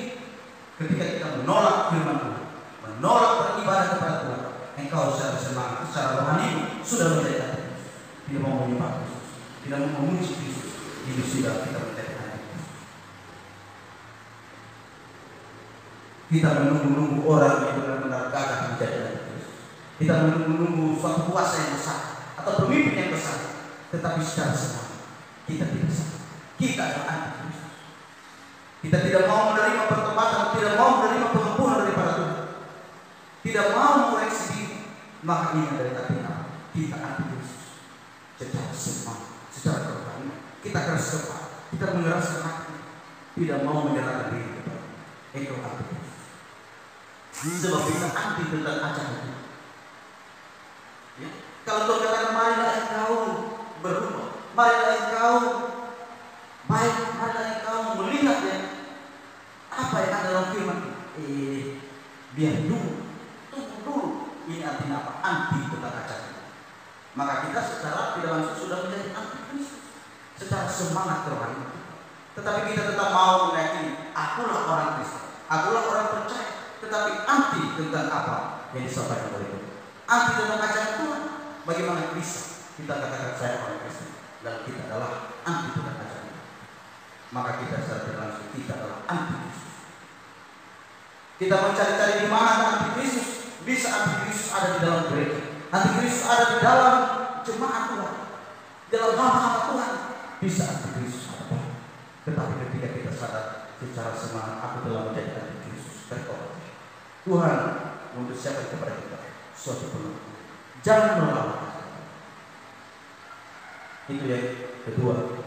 Ketika kita menolak firman Tuhan, menolak beribadah kepada Tuhan, engkau secara semangat, secara rohani sudah menjadi anti-Kristus. Tidak mau menyembah Kristus, tidak mau memuji Kristus, itu sudah kita menjadi anti-Kristus. Kita menunggu-nunggu orang yang benar-benar gagah menjadi anti-Kristus. Kita menunggu suatu kuasa yang besar atau pemimpin yang besar, tetapi secara semangat kita tidak sadar kita adalah anti-Kristus. Kita tidak mau menerima pertobatan, tidak mau menerima pengampunan daripada Tuhan, tidak mau mengoreksi diri, maka ini dari artinya kita anti-Kristus. Secara semangat, secara rohani, kita keras kepala, kita mengeraskan hati, tidak mau menyerahkan diri kepada Engkau anti-Kristus. Sebab kita anti tentang ajaran itu. Ya. Kalau Tuhan katakan marilah engkau berubah, marilah engkau baik, marilah engkau melihat ya apa yang ada dalam firman. Biar dulu, tunggu dulu. Ini artinya apa? Anti tentang ajaran. Maka kita secara tidak langsung sudah menjadi anti Kristus secara semangat rohani. Tetapi kita tetap mau meyakini akulah orang Kristen, akulah orang percaya, tetapi anti tentang apa yang disampaikan oleh Tuhan, anti tentang ajaran Tuhan. Bagaimana bisa kita katakan saya orang Kristen dan kita adalah anti tentang ajaran Tuhan? Maka kita secara tidak langsung kita adalah anti Kristus. Kita mencari-cari di mana anti Kristus. Bisa anti Kristus ada di dalam gereja, anti Kristus ada di dalam jemaat Tuhan, dalam hamba-hamba Tuhan. Bisa anti Kristus ada. Tetapi ketika kita sadar secara semangat aku telah menjadi anti Kristus, bertobat. Tuhan untuk siapa kepada kita suatu peluang. Jangan melawan. Itu yang kedua,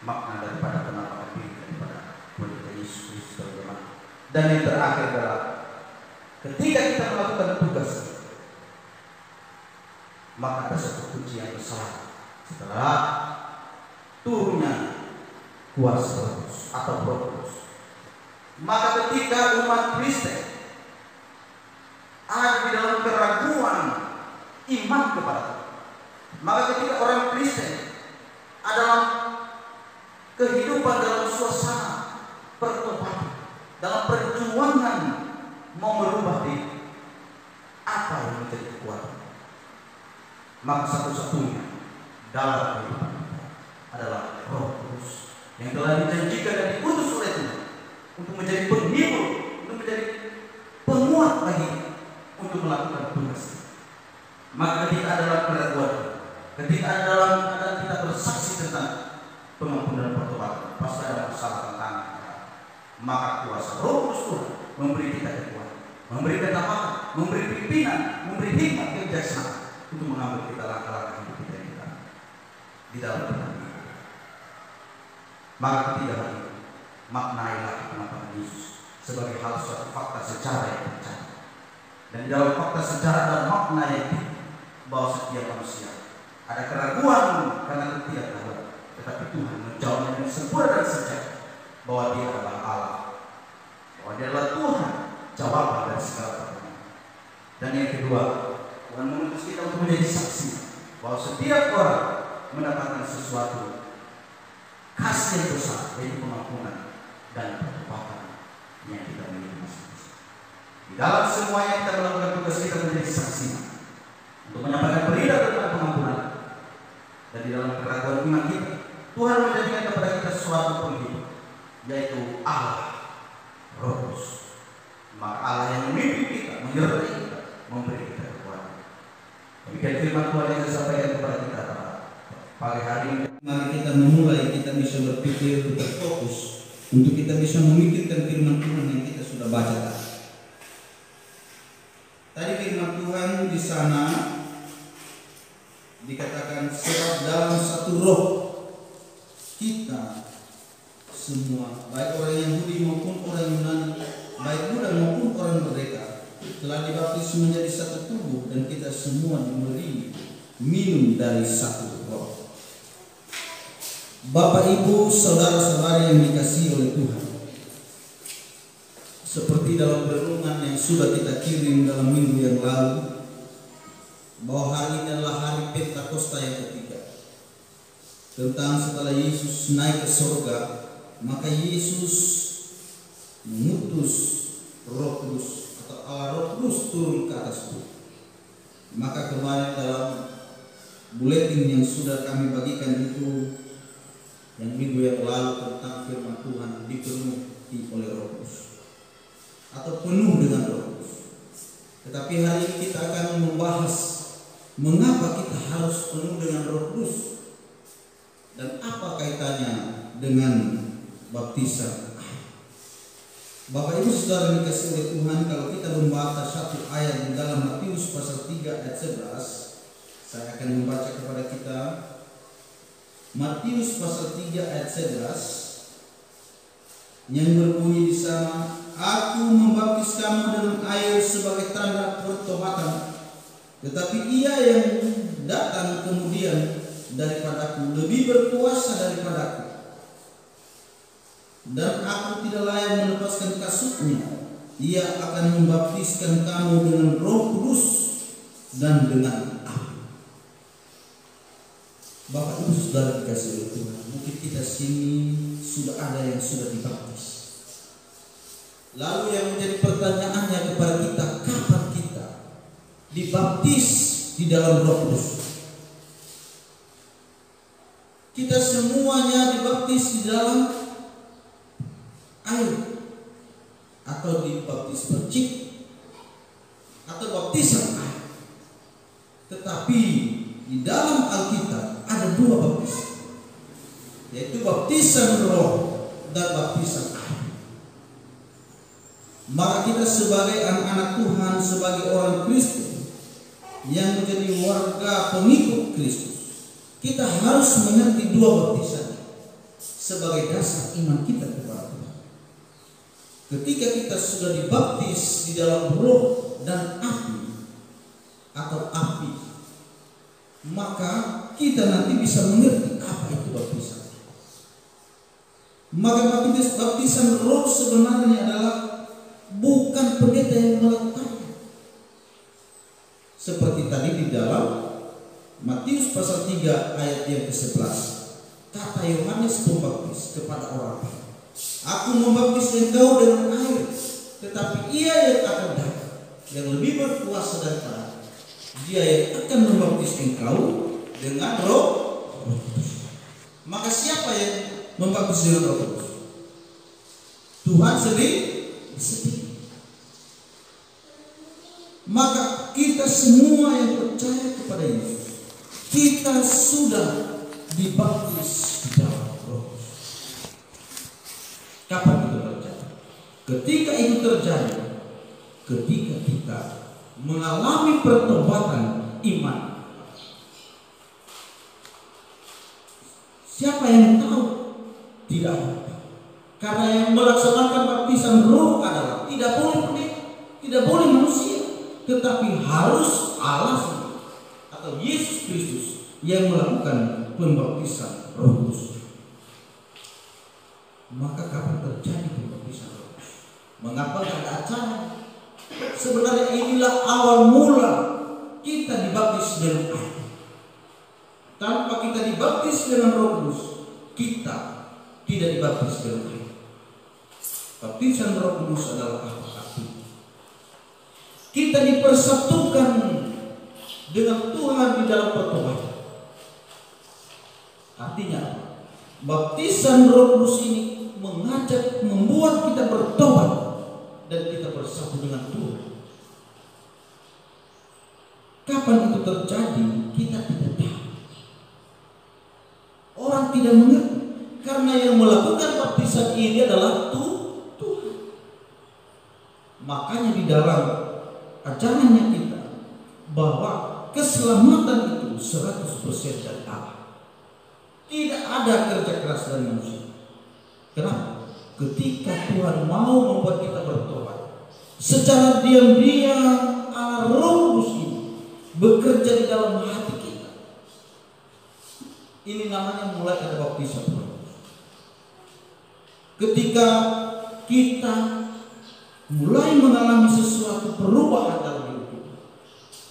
makna daripada penampakan diri daripada Tuhan kita Yesus Kristus teman-teman. Dan yang terakhir adalah ketika kita melakukan tugas, maka ada satu kunci yang besar setelah turunnya kuasa Roh Kudus atau Roh Kudus. Maka ketika umat Kristen ada di dalam keraguan iman kepada Tuhan, maka ketika orang Kristen adalah kehidupan dalam suasana pertobatan, dalam perjuangan mau merubah diri, apa yang menjadi kekuatan? Maka satu-satunya dalam kehidupan adalah Roh Kudus yang telah dijanjikan dan diutus oleh Tuhan untuk menjadi penghibur, untuk menjadi penguat bagi untuk melakukan tugas. Maka ketika adalah keraguan, ketika dalam keadaan kita bersaksi tentang pengampunan dan pertobatan, pasti ada masalah tentang kita. Maka kuasa Roh Kudus Tuhan memberi kita kekuatan, memberi ketabahan, memberi pimpinan, memberi hikmat kebijaksanaan untuk mengambil kita langkah-langkah hidup kita di dalam Tuhan. Maka ketiga hal ini maknailah penampakan Yesus sebagai hal suatu fakta sejarah yang terjadi. Dan di dalam fakta sejarah dan makna itu bahwa setiap manusia ada keraguan karena ketidaktahuan, tetapi Tuhan menjawabnya dengan sempurna dan sejati bahwa Dia adalah Allah, bahwa Dia adalah Tuhan, jawaban dari segala pertanyaan. Dan yang kedua, Tuhan mengutus kita untuk menjadi saksi bahwa setiap orang mendapatkan sesuatu kasih yang besar, yaitu pengampunan dan pertobatan yang kita miliki masing-masing. Di dalam semuanya kita melakukan tugas kita menjadi saksi untuk menyampaikan berita tentang pengampunan. Dan di dalam keraguan iman kita, Tuhan menjadikan kepada kita suatu penghidup, yaitu Allah, Roh Kudus. Maka Allah yang memimpin kita, menyertai kita, memberi kita kekuatan. Demikian firman Tuhan yang disampaikan kepada kita pagi hari ini. Mari kita memulai, kita bisa berpikir berfokus untuk kita bisa memikirkan firman Tuhan yang kita sudah baca tadi. Tadi firman Tuhan di sana dikatakan sebab dalam satu roh kita semua, baik orang Yahudi maupun orang Yunani, baik budak maupun orang merdeka, telah dibaptis menjadi satu tubuh dan kita semua diberi minum dari satu roh. Bapak, Ibu, saudara-saudari yang dikasihi oleh Tuhan, seperti dalam renungan yang sudah kita kirim dalam minggu yang lalu, bahwa hari ini adalah hari Pentakosta yang ketiga. Tentang setelah Yesus naik ke surga, maka Yesus mengutus Roh Kudus atau Allah Roh Kudus turun ke atas bumi. Maka kemarin dalam buletin yang sudah kami bagikan itu, yang minggu yang lalu tentang firman Tuhan dipenuhi oleh Roh Kudus atau penuh dengan Roh Kudus. Tetapi hari ini kita akan membahas mengapa kita harus penuh dengan Roh Kudus dan apa kaitannya dengan baptisan. Bapak, Ibu, saudara dikasihi oleh Tuhan, kalau kita membaca satu ayat di dalam Matius pasal 3 ayat 11, saya akan membaca kepada kita. Matius pasal 3 ayat 11 yang berbunyi di sana, "Aku membaptis kamu dengan air sebagai tanda pertobatan, tetapi Ia yang datang kemudian daripadaku lebih berkuasa daripadaku, dan aku tidak layak melepaskan kasutnya. Ia akan membaptiskan kamu dengan Roh Kudus dan dengan api." Bapak Ibu Saudara dikasih oleh Tuhan, mungkin kita sini sudah ada yang sudah dibaptis. Lalu yang menjadi pertanyaannya kepada kita, kapan kita dibaptis di dalam Roh Kudus? Kita semuanya dibaptis di dalam air, atau dibaptis percik, atau baptisan air. Tetapi di dalam Alkitab ada dua baptisan, yaitu baptisan roh dan baptisan air. Maka kita sebagai anak-anak Tuhan, sebagai orang Kristen yang menjadi warga pengikut Kristus, kita harus mengerti dua baptisan sebagai dasar iman kita kepada Tuhan. Ketika kita sudah dibaptis di dalam roh dan api atau api, maka kita nanti bisa mengerti apa itu baptisan. Maka baptisan roh sebenarnya adalah bukan pendeta yang melakukannya. Seperti tadi di dalam Matius pasal 3 ayat yang ke-11, kata Yohanes Pembaptis kepada orang, "Aku membaptis engkau dengan air, tetapi Ia yang akan datang, yang lebih berkuasa daripada, Dia yang akan membaptis engkau dengan Roh Kudus." Maka siapa yang membaptis dengan Roh Kudus? Tuhan sendiri. Maka kita semua yang percaya kepada Yesus, kita sudah dibaptis di dalam Roh Kudus. Kapan itu terjadi? Ketika itu terjadi, ketika kita mengalami pertobatan iman. Siapa yang tahu? Tidak ada. Karena yang melaksanakan baptisan roh adalah tidak boleh pendeta, tidak boleh manusia, tetapi harus Allah atau Yesus Kristus yang melakukan pembaptisan Roh Kudus. Maka kapan terjadi pembaptisan Roh Kudus? Mengapa tidak ada acara? Sebenarnya inilah awal mula kita dibaptis dengan air. Tanpa kita dibaptis dengan Roh Kudus, kita tidak dibaptis dengan air. Baptisan Roh Kudus adalah apa? Kita dipersatukan dengan Tuhan di dalam pertobatan. Artinya apa? Baptisan Roh Kudus ini mengajak, membuat kita bertobat dan kita bersatu dengan Tuhan. Kapan itu terjadi? Kita tidak tahu. Orang tidak mengerti, karena yang melakukan baptisan ini adalah Tuhan. Makanya di dalam ajarannya kita bahwa keselamatan itu 100% dari Allah. Tidak ada kerja keras dari manusia. Kenapa? Ketika Tuhan mau membuat kita bertobat, secara diam-diam Allah Roh Kudus ini bekerja di dalam hati kita. Ini namanya mulai ada baptisan Roh Kudus. Ketika kita mulai mengalami sesuatu perubahan dalam hidup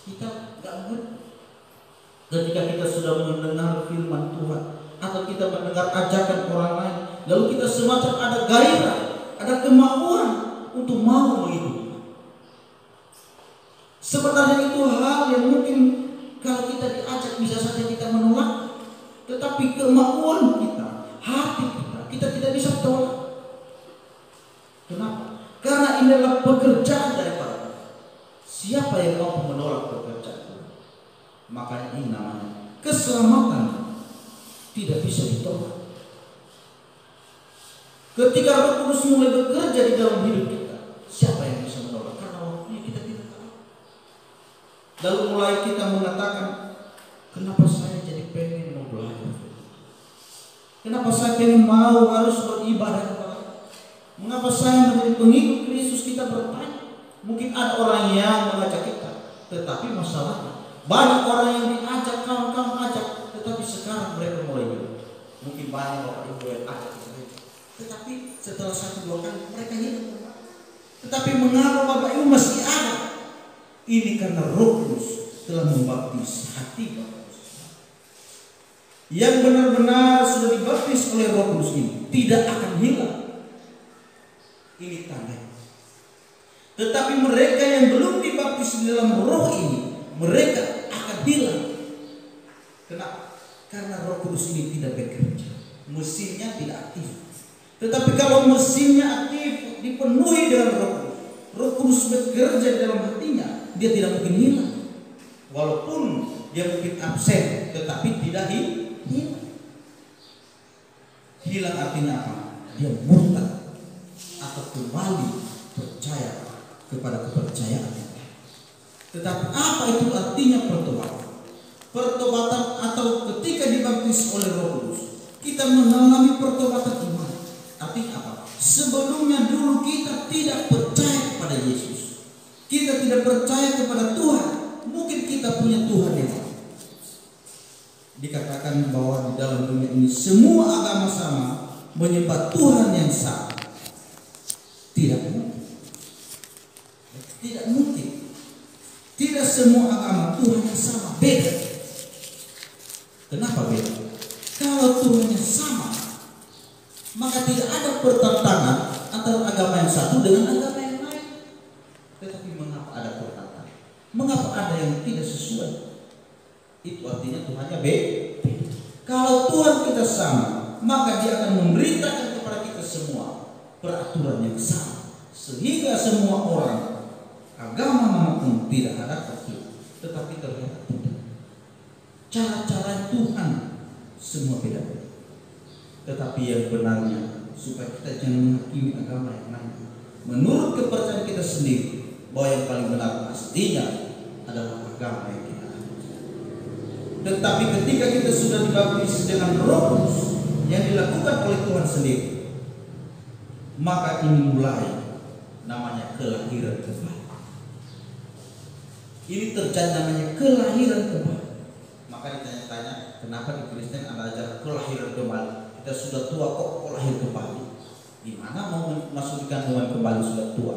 kita nggak mengerti. Ketika kita sudah mendengar firman Tuhan atau kita mendengar ajakan orang lain, lalu kita semacam ada gairah, ada kemauan untuk mau mengikuti. Sebenarnya itu hal yang mungkin kalau kita diajak bisa saja kita menolak, tetapi kemauan kita, hati kita tidak bisa tolak. Kenapa? Karena ini adalah pekerjaan daripada siapa yang mampu menolak pekerjaan itu. Makanya ini namanya keselamatan tidak bisa ditolak. Ketika Roh Kudus mulai bekerja di dalam hidup kita, siapa yang bisa menolak? Karena waktunya kita tidak tahu. Lalu mulai kita mengatakan, kenapa saya jadi pengen mau belajar? Kenapa saya pengen mau harus beribadah kepada Allah? Mengapa saya menjadi pengikut Kristus? Kita bertanya. Mungkin ada orang yang mengajak kita, tetapi masalahnya banyak orang yang diajak, kawan-kawan ajak, tetapi sekarang mereka mulai hilang. Mungkin banyak bapak ibu yang ajak kita, tetapi setelah 1-2 kali mereka hilang. Tetapi mengapa bapak ibu masih ada? Ini karena Roh Kudus telah membaptis hati bapak. Yang benar-benar sudah dibaptis oleh Roh Kudus ini tidak akan hilang. Ini tanda. Tetapi mereka yang belum dibaptis di dalam Roh ini, mereka akan hilang. Kenapa? Karena Roh Kudus ini tidak bekerja, mesinnya tidak aktif. Tetapi kalau mesinnya aktif, dipenuhi dengan Roh Kudus, Roh Kudus bekerja dalam hatinya, dia tidak mungkin hilang. Walaupun dia mungkin absen, tetapi tidak hilang. Hilang artinya apa? Dia murtad atau kembali percaya kepada kepercayaan. Tetapi apa itu artinya pertobatan? Pertobatan atau ketika dibaptis oleh Roh Kudus, kita mengalami pertobatan iman. Artinya apa? Sebelumnya dulu kita tidak percaya kepada Yesus. Kita tidak percaya kepada Tuhan. Mungkin kita punya Tuhan yang lain. Dikatakan bahwa di dalam dunia ini semua agama sama, menyembah Tuhan yang sama. Tidak mungkin. Tidak mungkin. Tidak semua agama Tuhan yang sama, beda. Kenapa beda? Kalau Tuhan yang sama, maka tidak ada pertentangan antara agama yang satu dengan agama yang lain. Tetapi mengapa ada pertentangan? Mengapa ada yang tidak sesuai? Itu artinya Tuhannya beda. Kalau Tuhan kita sama, maka Dia akan memberitakan kepada kita semua peraturan yang sama, sehingga semua orang agama manapun tidak ada konflik, tetapi ternyata tidak. Cara-cara Tuhan semua beda-beda. Tetapi yang benarnya supaya kita jangan menghakimi agama yang lain menurut kepercayaan kita sendiri, bahwa yang paling benar pastinya adalah agama yang kita anut. Tetapi ketika kita sudah dibaptis dengan Roh Kudus yang dilakukan oleh Tuhan sendiri, maka ini mulai namanya kelahiran kembali. Ini terjadi namanya kelahiran kembali. Maka ditanya-tanya, kenapa di Kristen ada ajaran kelahiran kembali? Kita sudah tua kok lahir kembali? Gimana mau masuk kandungan kembali sudah tua?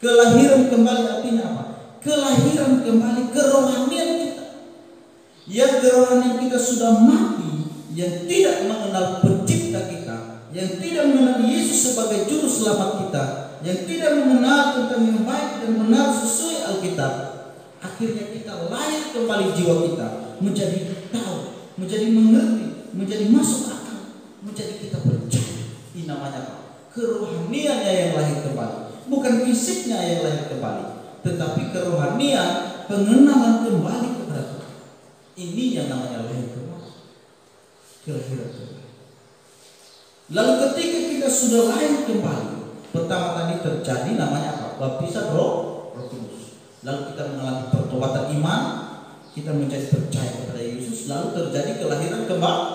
Kelahiran kembali artinya apa? Kelahiran kembali kerohanian kita. Yang kerohanian kita sudah mati, yang tidak mengenal pencipta kita, yang tidak mengenal Yesus sebagai juru selamat kita, yang tidak mengenal tentang yang baik dan benar sesuai Alkitab. Akhirnya kita lahir kembali jiwa kita menjadi tahu, menjadi mengerti, menjadi masuk akal, menjadi kita percaya. Ini namanya apa? Kerohaniannya yang lahir kembali, bukan fisiknya yang lahir kembali, tetapi kerohanian, pengenalan kembali kepada Tuhan. Ini yang namanya lahir kembali, kelahiran kembali. Lalu ketika kita sudah lahir kembali, pertama tadi terjadi namanya apa? Baptisan Roh Kudus. Lalu kita mengalami pertobatan iman, kita menjadi percaya kepada Yesus. Lalu terjadi kelahiran kembali.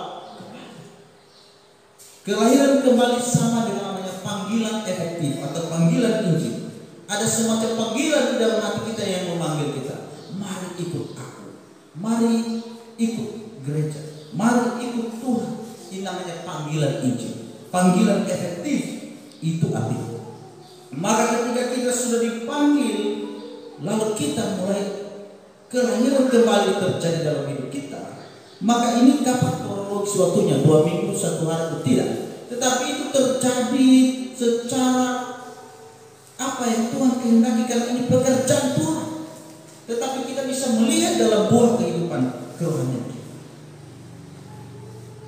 Kelahiran kembali sama dengan namanya panggilan efektif atau panggilan Injil. Ada semacam panggilan di dalam hati kita yang memanggil kita. Mari ikut aku. Mari ikut gereja. Mari ikut Tuhan. Ini namanya panggilan Injil. Panggilan efektif. Itu artinya. Maka ketika kita sudah dipanggil, lalu kita mulai kelahiran kembali terjadi dalam hidup kita, maka ini kapan kronologis waktunya? 2 minggu, 1 hari, tidak. Tetapi itu terjadi secara apa yang Tuhan kehendaki, karena ini pekerjaan Tuhan. Tetapi kita bisa melihat dalam buah kehidupan kerohanian kita.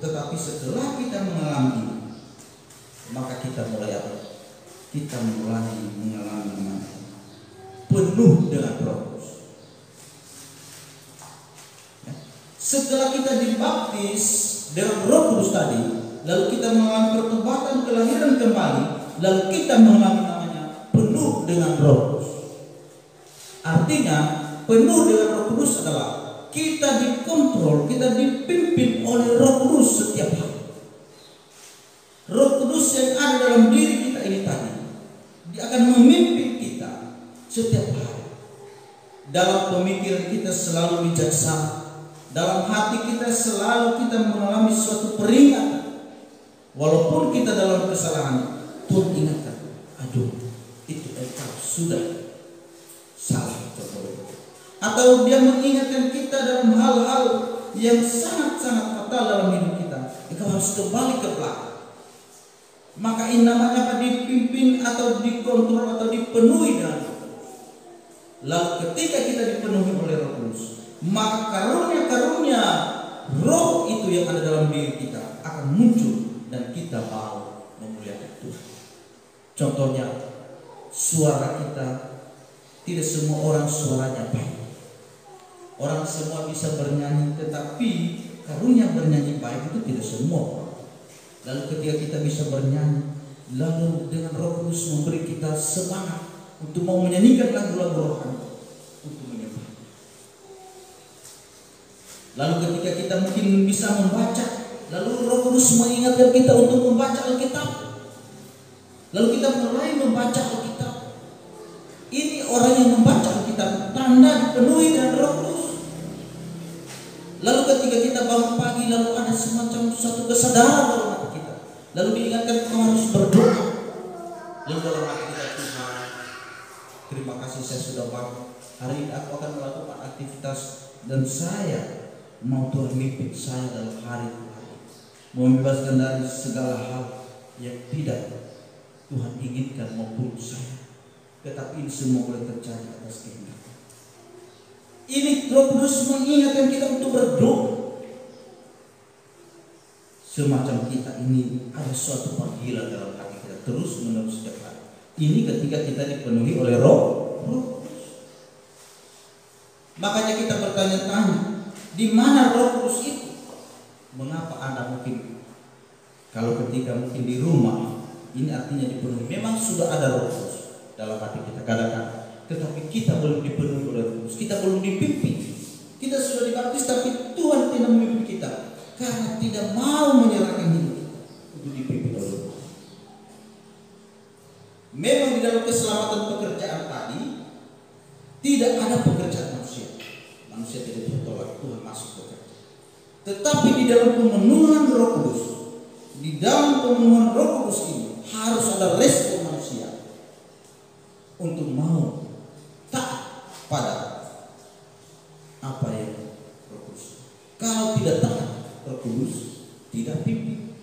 Tetapi setelah kita mengalami ini, maka kita mulai apa? Kita mulai mengalami namanya penuh dengan Roh Kudus. Ya. Setelah kita dibaptis dengan Roh Kudus tadi, lalu kita mengalami pertobatan kelahiran kembali, lalu kita mengalami namanya penuh dengan Roh Kudus. Artinya penuh dengan Roh Kudus adalah kita dikontrol, kita dipimpin oleh Roh Kudus setiap hari. yang ada dalam diri kita ini tadi, dia akan memimpin kita setiap hari. Dalam pemikiran kita selalu bijaksana, dalam hati kita selalu kita mengalami suatu peringatan. Walaupun kita dalam kesalahan, Tuhan ingatkan, aduh, itu engkau sudah salah. Atau dia mengingatkan kita dalam hal-hal yang sangat-sangat fatal dalam hidup kita, engkau harus kembali ke belakang. Maka ini namanya apa? Dipimpin atau dikontrol atau dipenuhi dengan Roh. Lalu ketika kita dipenuhi oleh Roh Kudus, maka karunia-karunia Roh itu yang ada dalam diri kita akan muncul dan kita mau memuliakan Tuhan. Contohnya, suara kita, tidak semua orang suaranya baik. Orang semua bisa bernyanyi, tetapi karunia bernyanyi baik itu tidak semua. Lalu ketika kita bisa bernyanyi, lalu dengan Roh Kudus memberi kita semangat untuk mau menyanyikan lagu-lagu rohani, untuk menyembah. Lalu ketika kita mungkin bisa membaca, lalu Roh Kudus mengingatkan kita untuk membaca Alkitab. Lalu kita mulai membaca Alkitab. Ini orang yang membaca Alkitab, tanda dipenuhi dengan Roh Kudus. Lalu ketika kita bangun pagi, lalu ada semacam suatu kesadaran dalam hati kita. Lalu diingatkan kau harus berdoa. Lalu dalam hati kita, Tuhan, terima kasih saya sudah bangun. Hari ini aku akan melakukan aktivitas dan saya mau Tuhan mimpin saya dalam hari Tuhan, membebaskan dari segala hal yang tidak Tuhan inginkan maupun saya. Tetapi ini semua boleh terjadi atas kehendak. Ini Roh Kudus mengingatkan kita untuk berdoa. Semacam kita ini ada suatu panggilan dalam hati kita terus menerus setiap hari. Ini ketika kita dipenuhi oleh Roh Kudus. Makanya kita bertanya-tanya, di mana Roh Kudus itu? Mengapa Anda mungkin kalau ketika mungkin di rumah ini artinya dipenuhi? Memang sudah ada Roh Kudus dalam hati kita kadang-kadang. Tetapi kita belum dipenuhi oleh Roh Kudus, kita belum dipimpin. Kita sudah dibaptis, tapi Tuhan tidak memimpin kita karena tidak mau menyerahkan hidup kita untuk dipimpin oleh Roh Kudus. Memang di dalam keselamatan pekerjaan tadi tidak ada pekerjaan manusia. Manusia tidak bertolak, Tuhan masuk bekerja. Tetapi di dalam pemenuhan Roh Kudus, di dalam pemenuhan Roh Kudus ini harus ada respon manusia untuk mau taat pada apa yang Roh Kudus. Kalau tidak taat, Roh Kudus tidak pimpin.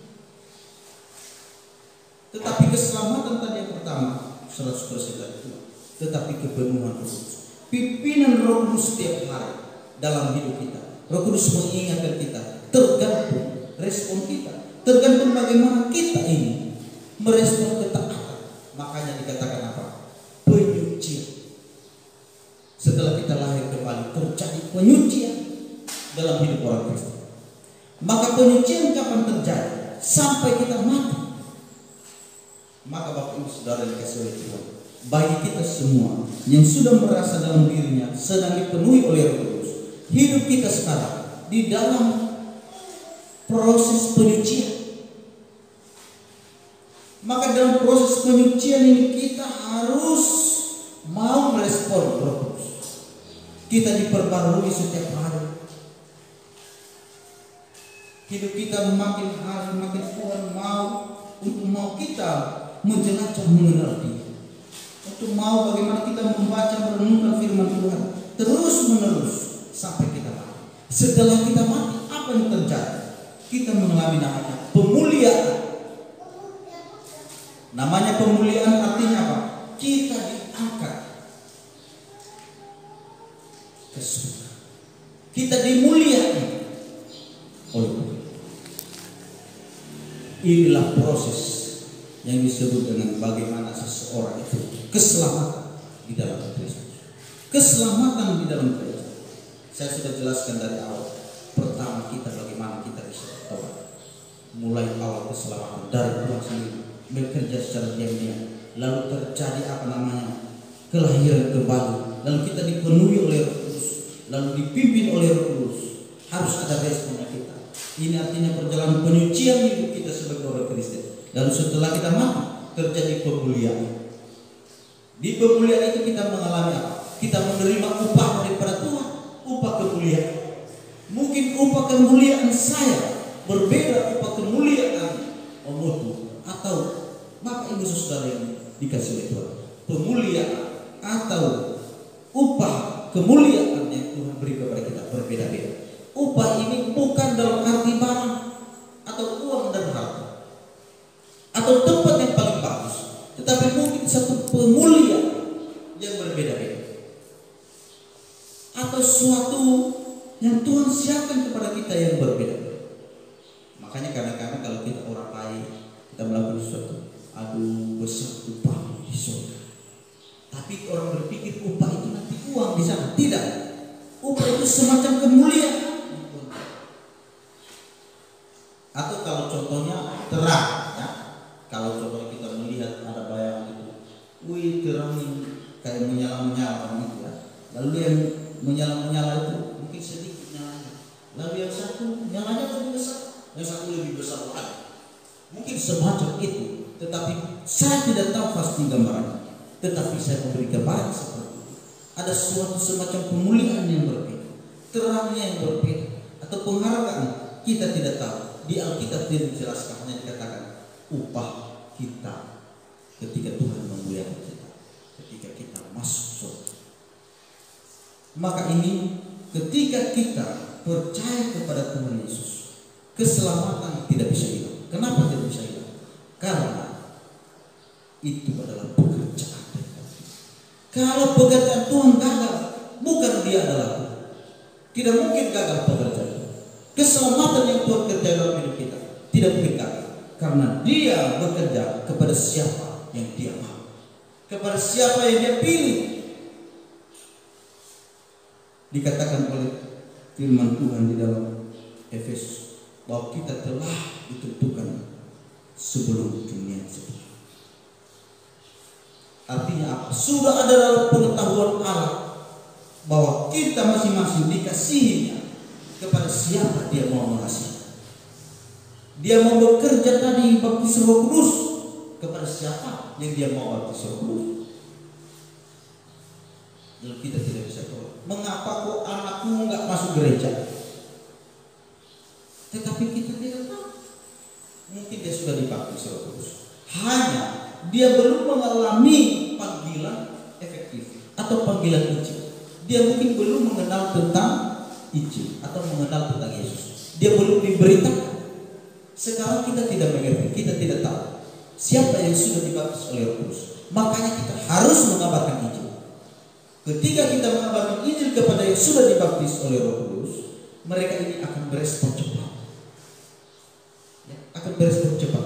Tetapi keselamatan tadi yang pertama 100% dari Tuhan. Tetapi kepenuhan Roh Kudus, pimpinan Roh Kudus setiap hari dalam hidup kita. Roh Kudus mengingatkan kita, tergantung respon kita, tergantung bagaimana kita ini merespon ketaatan. Makanya dikatakan apa? Penyucian. Setelah kita lahir kembali terjadi penyucian dalam hidup orang Kristen. Maka penyucian kapan terjadi? Sampai kita mati. Maka Bapak Ibu Saudara yang dikasihi oleh Tuhan, bagi kita semua yang sudah merasa dalam dirinya sedang dipenuhi oleh Roh Kudus, hidup kita sekarang di dalam proses penyucian. Maka dalam proses penyucian ini kita harus mau merespon Roh Kudus. Kita diperbarui setiap hari. Hidup kita makin hari makin Tuhan mau kita menjelajah mengenal Dia. Untuk mau bagaimana kita membaca merenungkan firman Tuhan terus menerus sampai kita mati. Setelah kita mati, apa yang terjadi? Kita mengalami namanya pemuliaan. Namanya pemuliaan artinya apa? Kita diangkat ke surga. Kita dimuliakan oleh Tuhan. Inilah proses yang disebut dengan bagaimana seseorang itu keselamatan di dalam Kristus. Keselamatan di dalam Kristus. Saya sudah jelaskan dari awal. Pertama kita bagaimana kita bisa bertobat. Mulai awal keselamatan dari Tuhan sendiri bekerja secara diam-diam. Lalu terjadi kelahiran kembali. Lalu kita dipenuhi oleh Roh Kudus. Lalu dipimpin oleh Roh Kudus. Harus ada responnya kita. Ini artinya perjalanan penyucian hidup kita sebagai orang Kristen. Lalu setelah kita mati terjadi pemuliaan. Di pemuliaan itu kita mengalami apa? Kita menerima upah daripada Tuhan, upah kemuliaan. Mungkin upah kemuliaan saya berbeda upah kemuliaan mutu atau Bapak Ibu Saudara yang dikasih oleh Tuhan. Pemuliaan atau upah kemuliaan yang Tuhan beri kepada kita berbeda-beda. Upah ini bukan dalam arti barang atau uang dan harta atau tempat yang paling bagus, tetapi mungkin satu pemuliaan yang berbeda-beda atau suatu yang Tuhan siapkan kepada kita yang berbeda. Makanya kadang-kadang kalau kita orang lain, kita melakukan sesuatu, aduh besar upah di surga. Tapi orang berpikir upah itu nanti uang di sana. Tidak. Upah itu semacam kemuliaan. Atau kalau contohnya terang, ya. Kalau contohnya kita melihat ada bayangan itu, wih terang kayak menyala-menyala gitu ya. Lalu yang menyala-menyala itu mungkin sedikit nyalanya. Lalu yang satu nyalanya lebih besar, yang satu lebih besar lagi. Mungkin semacam itu. Tetapi saya tidak tahu pasti gambarannya. Tetapi saya memberi gambaran seperti itu. Ada suatu semacam pemuliaan yang berbeda, terangnya yang berbeda, atau penghargaan kita tidak tahu. Di Alkitab tidak dijelaskan, hanya dikatakan upah kita ketika Tuhan memuliakan kita, ketika kita masuk surga. Maka ini ketika kita percaya kepada Tuhan Yesus, keselamatan tidak bisa hilang. Kenapa tidak bisa hilang? Karena itu adalah pekerjaan dari Tuhan. Kalau pekerjaan Tuhan gagal, bukan dia adalah Tuhan. Tidak mungkin gagal pekerjaan. Keselamatan yang Tuhan kerjakan dalam hidup kita tidak mungkin gagal, karena dia bekerja kepada siapa yang dia mau, kepada siapa yang dia pilih. Dikatakan oleh firman Tuhan di dalam Efesus bahwa kita telah ditentukan sebelum dunia sedia. Artinya apa? Sudah ada dalam pengetahuan Allah bahwa kita masing-masing dikasihinya kepada siapa dia mau mengasihi. Dia mau bekerja tadi baptis Roh Kudus kepada siapa yang dia mau baptis Roh Kudus. Lalu kita tidak bisa tahu mengapa kok anakmu nggak masuk gereja. Tetapi kita tidak tahu. Mungkin dia sudah dibaptis Roh Kudus, hanya dia belum mengalami panggilan efektif atau panggilan Injil. Dia mungkin belum mengenal tentang Injil atau mengenal tentang Yesus. Dia belum diberitakan. Sekarang kita tidak mengerti, kita tidak tahu siapa yang sudah dibaptis oleh Roh Kudus. Makanya kita harus mengabarkan Injil. Ketika kita mengabarkan Injil kepada yang sudah dibaptis oleh Roh Kudus, mereka ini akan berespon cepat. Ya, akan berespon cepat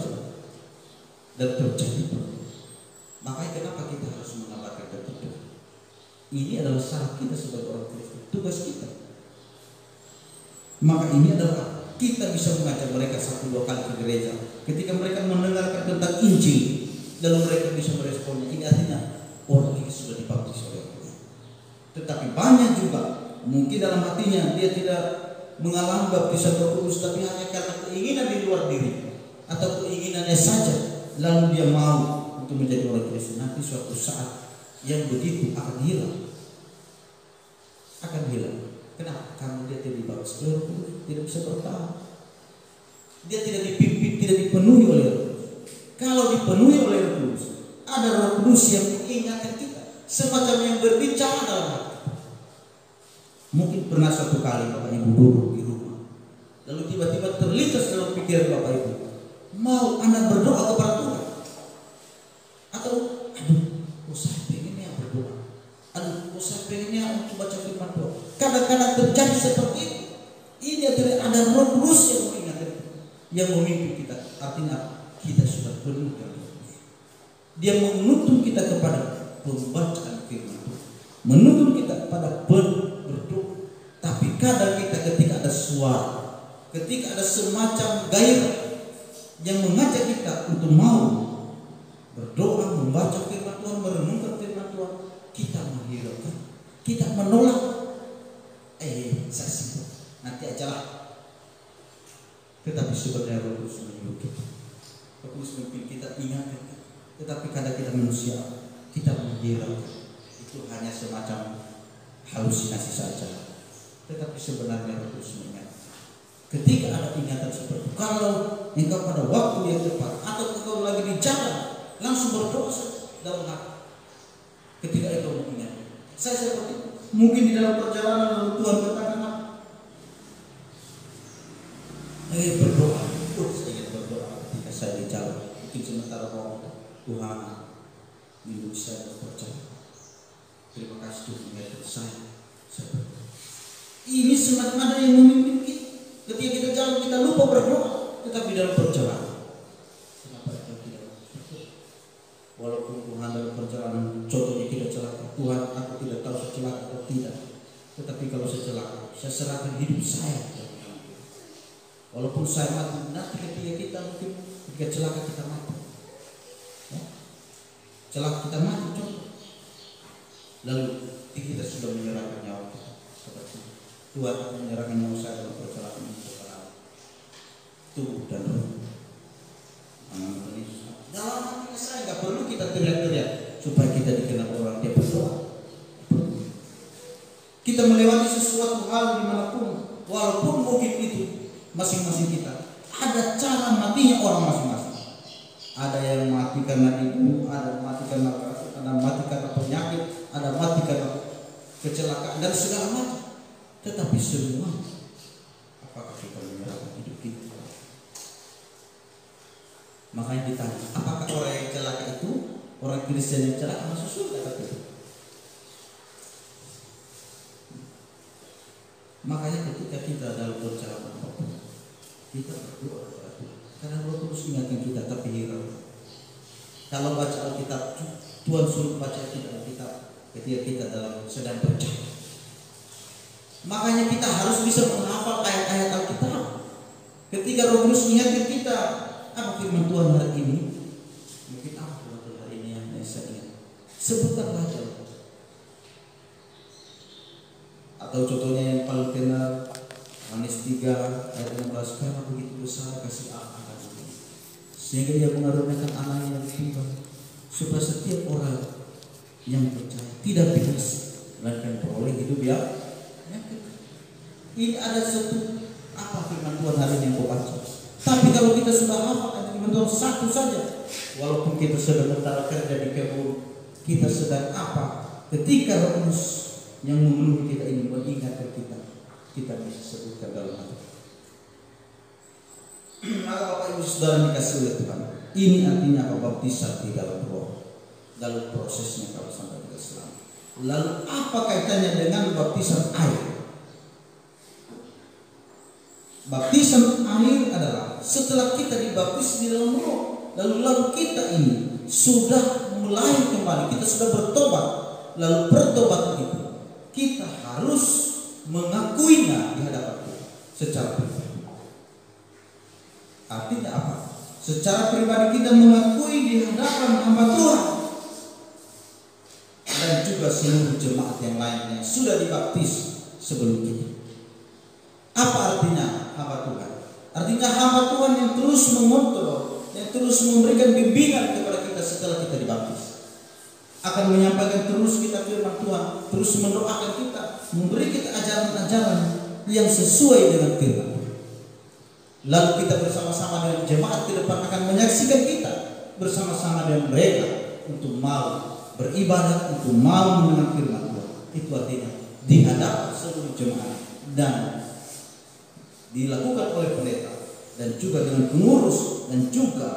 dan terjadi. Makanya kenapa kita harus mengabarkan kebenaran? Ini adalah syarat kita sebagai orang Kristen, tugas kita. Maka ini adalah kita bisa mengajak mereka 1-2 kali ke gereja. Ketika mereka mendengarkan tentang Injil, lalu mereka bisa meresponnya. Ini artinya orang ini sudah dibaptis oleh Allah. Tetapi banyak juga mungkin dalam hatinya dia tidak mengalami baptisan Roh Kudus, tapi hanya karena keinginan di luar diri atau keinginannya saja, lalu dia mau untuk menjadi orang Kristen. Nanti suatu saat yang begitu akan hilang. Akan hilang. Kenapa? Karena dia tidak dibaptis oleh Roh Kudus, tidak bisa bertahan. Dia tidak dipimpin, tidak dipenuhi oleh Roh Kudus. Kalau dipenuhi oleh Roh Kudus, ada Roh Kudus yang mengingatkan kita, semacam yang berbicara dalam hati. Mungkin pernah suatu kali Bapak Ibu duduk di rumah, lalu tiba-tiba terlintas dalam pikiran Bapak Ibu, mau Anda berdoa kepada Tuhan? Atau, aduh, saya pengennya berdoa. Aduh, saya pengennya untuk baca firman Tuhan. Kadang-kadang terjadi seperti itu. Ini adalah ada Roh Kudus yang mengingatkan, yang memimpin kita. Artinya kita sudah penuh dengan Roh Kudus. Dia menuntun kita kepada pembacaan firman Tuhan, menuntun kita kepada berdoa. Tapi kadang kita ketika ada suara, ketika ada semacam gairah yang mengajak kita untuk mau berdoa, membaca firman Tuhan, merenungkan firman Tuhan, kita menghiraukan, kita menolak. Saya sibuk, nanti aja lah. Tetapi sebenarnya Roh Kudus menyuruh kita Terus mungkin kita ingatkan, tetapi kadang kita manusia, kita menghiraukan. Itu hanya semacam halusinasi saja. Tetapi sebenarnya Roh Kudus mengingat. Ketika ada ingatan seperti itu, kalau engkau pada waktu yang tepat atau engkau lagi di jalan, langsung berdoa dalam hati. Ketika engkau mengingat, saya seperti mungkin di dalam perjalanan lalu Tuhan katakan, berdoa. Saya ingin berdoa ketika saya di jalan. Mungkin sementara waktu Tuhan hidup saya berpercaya. Terima kasih Tuhan mengingatkan saya. Ini semacam ada yang memimpin kita. Ketika kita jalan kita lupa berdoa, tetapi dalam perjalanan. Kenapa kita tidak berdoa? Walaupun Tuhan dalam perjalanan, contohnya kita celaka, Tuhan aku tidak tahu saya celaka atau tidak. Tetapi kalau saya celaka, saya serahkan hidup saya. Walaupun saya mati, nanti ketika kita mungkin ketika celaka kita mati, ya? Celaka kita mati, contoh. Lalu kita sudah menyerahkan nyawa kita. Tuhan akan menyerahkan nyawa saya dalam perjalanan ini kepada tubuh dan roh. Dalam hati saya nggak perlu kita teriak-teriak supaya kita dikenal orang dia berdoa. Kita melewati sesuatu hal dimanapun, walaupun mungkin itu masing-masing kita ada cara matinya orang masing-masing. Ada yang mati karena dibunuh, ada yang mati karena kasus, ada yang mati karena penyakit, ada yang mati karena kecelakaan dan segala macam. Tetapi semua, apakah kita menyerahkan hidup kita? Makanya ditanya, apakah orang yang celaka itu, orang Kristen yang celaka masuk surga atau tidak? Makanya ketika kita dalam perjalanan kita berdoa kepada Tuhan. Karena Roh Kudus ingatkan kita tapi hirau. Kalau baca Alkitab, Tuhan suruh baca Alkitab ketika kita dalam sedang percaya. Makanya kita harus bisa menghafal ayat-ayat Alkitab. Ketika Roh Kudus ingatkan kita, apa firman Tuhan hari ini? Mungkin apa firman Tuhan hari ini yang saya ingat? Sebutkanlah aja. Atau contohnya yang paling kenal, Yohanes 3 ayat 16, karena begitu besar kasih Allah sehingga Dia mengaruniakan anaknya yang tunggal, supaya setiap orang yang percaya tidak binasa, melainkan beroleh hidup yang kekal. Ini ada satu apa firman Tuhan hari ini yang kau baca. Tapi kalau kita sudah hafal firman Tuhan satu saja, walaupun kita sedang bertara kerja di kebun, kita sedang apa? Ketika Roh Kudus yang memenuhi kita ini mengingatkan kita bisa sebutkan dalam hati. Maka Bapak Ibu Saudara dikasih oleh Tuhan, ini artinya apa? Baptisan di dalam Roh, dalam prosesnya kalau sampai kita selamat. Lalu apa kaitannya dengan baptisan air? Baptisan air adalah setelah kita dibaptis di dalam Roh, lalu kita ini sudah mulai kembali, kita sudah bertobat. Lalu pertobatan itu kita harus mengakuinya di hadapan Tuhan secara pribadi. Artinya apa? Secara pribadi kita mengakui di hadapan hamba Tuhan dan juga seluruh jemaat yang lain yang sudah dibaptis sebelum kita. Apa artinya hamba Tuhan? Artinya hamba Tuhan yang terus mengontrol, yang terus memberikan bimbingan kepada kita setelah kita dibaptis. Akan menyampaikan terus kita firman Tuhan, terus mendoakan kita, memberi kita ajaran-ajaran yang sesuai dengan firman Tuhan. Lalu kita bersama-sama dengan jemaat ke depan akan menyaksikan kita bersama-sama dengan mereka untuk mau beribadah, untuk mau mendengar firman Tuhan. Itu artinya di hadapan seluruh jemaat dan dilakukan oleh pendeta dan juga dengan pengurus dan juga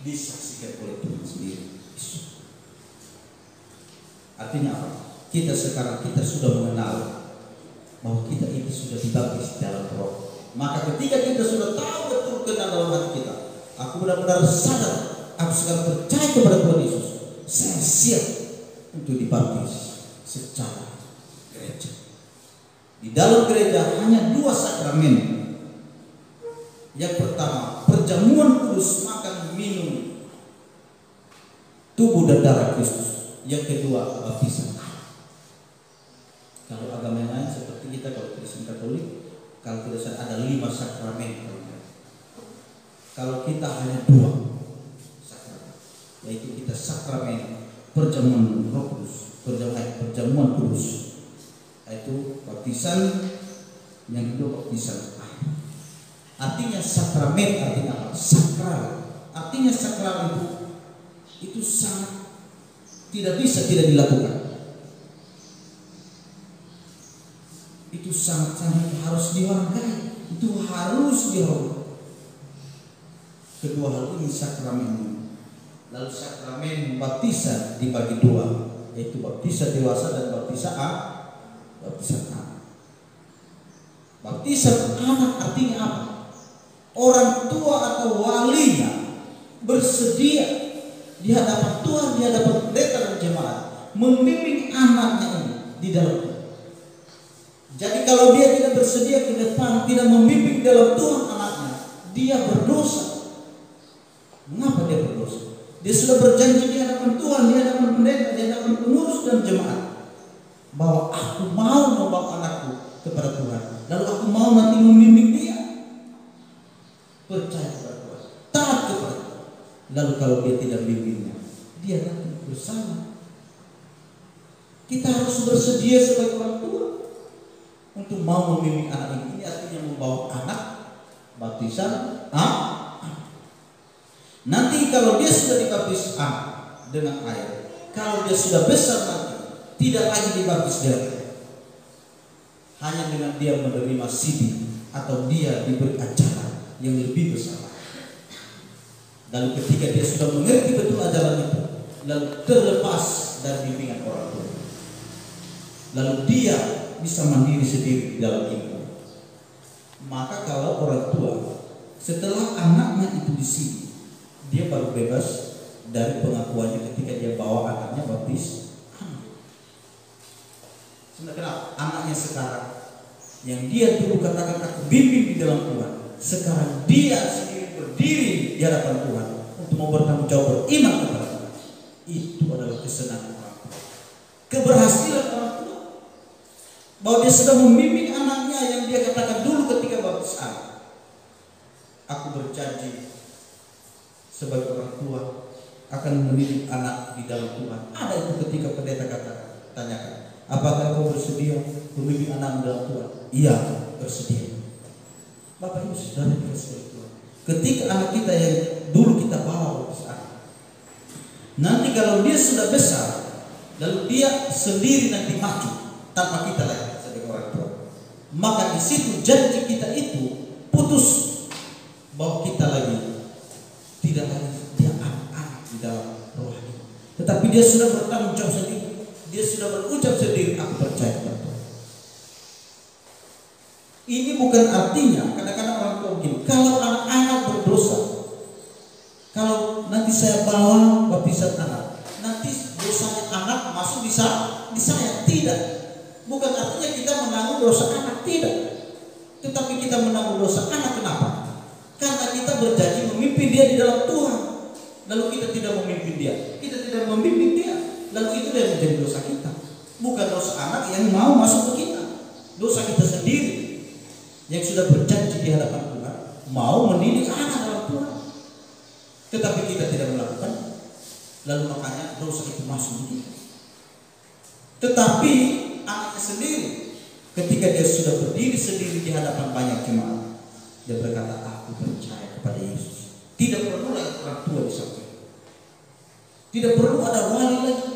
disaksikan oleh Tuhan sendiri. Artinya apa? Kita sekarang sudah mengenal bahwa kita ini sudah dibaptis dalam Roh. Maka ketika kita sudah tahu betul kenal dalam hati kita, aku benar-benar sadar, aku sekarang percaya kepada Tuhan Yesus, saya siap untuk dibaptis secara gereja. Di dalam gereja hanya 2 sakramen. Yang pertama, perjamuan kudus, makan minum tubuh dan darah Kristus. Yang kedua, baptisan. Kalau agama yang lain seperti kita, kalau Kristen Katolik, kalau tidak salah ada 5 sakramen. Kalau kita hanya 2 sakramen, yaitu kita sakramen perjamuan Roh Kudus, perjamuan kudus, yaitu baptisan, yang kedua baptisan. Artinya sakramen artinya apa? Sakral. Artinya sakral itu sangat tidak bisa tidak dilakukan. Itu sangat-sangat harus dihargai. Itu harus dihormati. Kedua hal ini sakramen. Lalu sakramen baptisan dibagi 2, yaitu baptisan dewasa dan baptisan anak. Baptisan anak artinya apa? Orang tua atau walinya bersedia di hadapan Tuhan, di hadapan pendeta dan jemaat, membimbing anaknya ini di dalam Tuhan. Jadi kalau dia tidak bersedia ke depan, tidak membimbing dalam Tuhan anaknya, dia berdosa. Mengapa dia berdosa? Dia sudah berjanji di hadapan Tuhan, di hadapan pendeta, di hadapan pengurus dan jemaat, bahwa aku mau membawa anakku kepada Tuhan, lalu aku mau nanti membimbing dia. Percaya kepada Tuhan, taat kepada Tuhan. Lalu kalau dia tidak bimbingnya, dia nanti bersama. Kita harus bersedia sebagai orang tua untuk mau membimbing anak ini. Ini artinya membawa anak baptisan nanti kalau dia sudah dibaptis dengan air, kalau dia sudah besar nanti tidak lagi dibaptis dengan air, hanya dengan dia menerima sidi atau dia diberi ajaran yang lebih besar. Lalu ketika dia sudah mengerti betul ajaran itu, lalu terlepas dari bimbingan orang tua, lalu dia bisa mandiri sendiri di dalam iman. Maka kalau orang tua setelah anaknya itu disini, dia baru bebas dari pengakuannya ketika dia bawa anaknya baptis. Sebenarnya anaknya sekarang yang dia dulu katakan aku bimbing di dalam Tuhan, sekarang dia sendiri berdiri di hadapan Tuhan untuk mau bertanggung jawab beriman kepada Tuhan. Itu adalah kesenangan orang tua, keberhasilan orang tua, bahwa dia sudah membimbing anaknya yang dia katakan dulu ketika baptis anak. Aku berjanji sebagai orang tua akan mendidik anak di dalam Tuhan. Ada itu ketika pendeta tanyakan, apakah kau bersedia membimbing anak di dalam Tuhan? Iya, bersedia. Bapak Ibu Saudara dikasihi Tuhan, ketika anak kita yang dulu kita bawa besar, nanti kalau dia sudah besar, lalu dia sendiri nanti maju tanpa kita lagi sebagai orang tua, maka di situ janji kita itu putus, bahwa kita lagi tidak lagi dia anak-anak di dalam rohani, tetapi dia sudah bertanggung jawab sendiri. Dia sudah berucap sendiri, aku percaya kepada Tuhan. Ini bukan artinya kadang-kadang orang tua begini, kalau anak-anak berdosa, kalau nanti saya bawa baptisan anak, nanti dosanya anak masuk di saya. Tidak. Bukan artinya kita menanggung dosa anak, tidak. Tetapi kita menanggung dosa anak. Kenapa? Karena kita berjanji memimpin dia di dalam Tuhan, lalu kita tidak memimpin dia, kita tidak membimbing dia, lalu itu yang menjadi dosa kita. Bukan dosa anak yang mau masuk ke kita, dosa kita sendiri yang sudah berjanji di hadapan Tuhan mau mendidik anak dalam Tuhan, tetapi kita tidak melakukan, lalu makanya dosa itu masuk di kita. Tetapi anaknya sendiri ketika dia sudah berdiri sendiri di hadapan banyak jemaat, dia berkata, aku percaya kepada Yesus. Tidak perlu lagi orang tua di samping, tidak perlu ada wali lagi.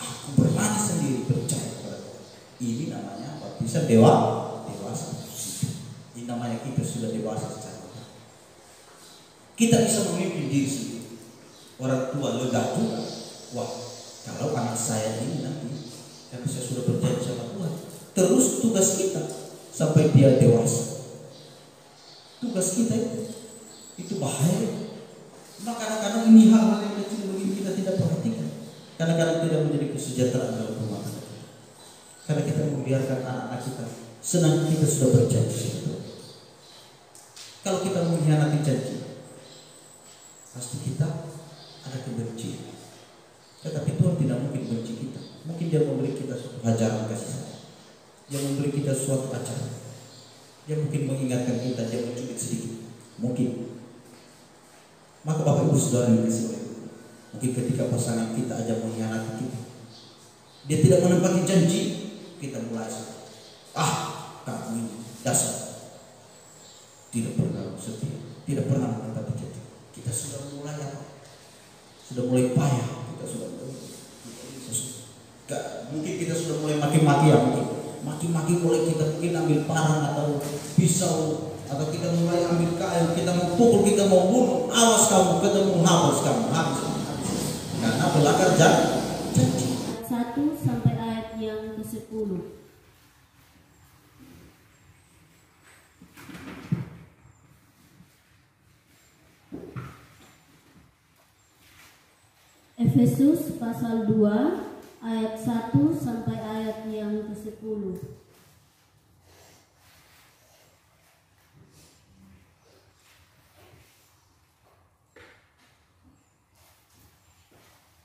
Aku berani sendiri percaya kepada Tuhan. Ini namanya baptisan dewasa. Ini namanya kita sudah dewasa secara Tuhan. Kita bisa memimpin diri sendiri. Orang tua lega juga. Wah, kalau anak saya ini nanti, karena saya sudah berjanji sama Tuhan, terus tugas kita sampai dia dewasa. Tugas kita itu bahaya. Maka kadang-kadang ini hal-hal yang kecil begini kita tidak perhatikan. Kadang-kadang tidak menjadi kesejahteraan dalam rumah tangga. Karena kita membiarkan anak-anak kita senang kita sudah berjanji. Kalau kita mengkhianati janji, pasti kita ada kebencian. Tetapi Tuhan tidak mungkin benci kita. Mungkin Dia memberi kita suatu ajaran kasih sayang. Dia memberi kita suatu ajaran. Dia mungkin mengingatkan kita, dia mencubit sedikit. Mungkin. Maka Bapak Ibu Saudara yang dikasihi oleh Tuhan, mungkin ketika pasangan kita aja mengkhianati kita, dia tidak menepati janji, kita mulai kamu ini dasar tidak pernah setia, tidak pernah menepati janji. Kita sudah mulai sudah mulai payah, kita sudah mulai mungkin kita sudah mulai maki-maki ya, maki-maki mulai kita mungkin ambil parang atau pisau, atau kita mulai ambil kayu, kita mau pukul, kita mau bunuh, awas kamu, ketemu habis kamu, habis. Karena melanggar janji. 1 sampai ayat yang ke-10. Efesus pasal 2 ayat 1 sampai ayat yang ke-10.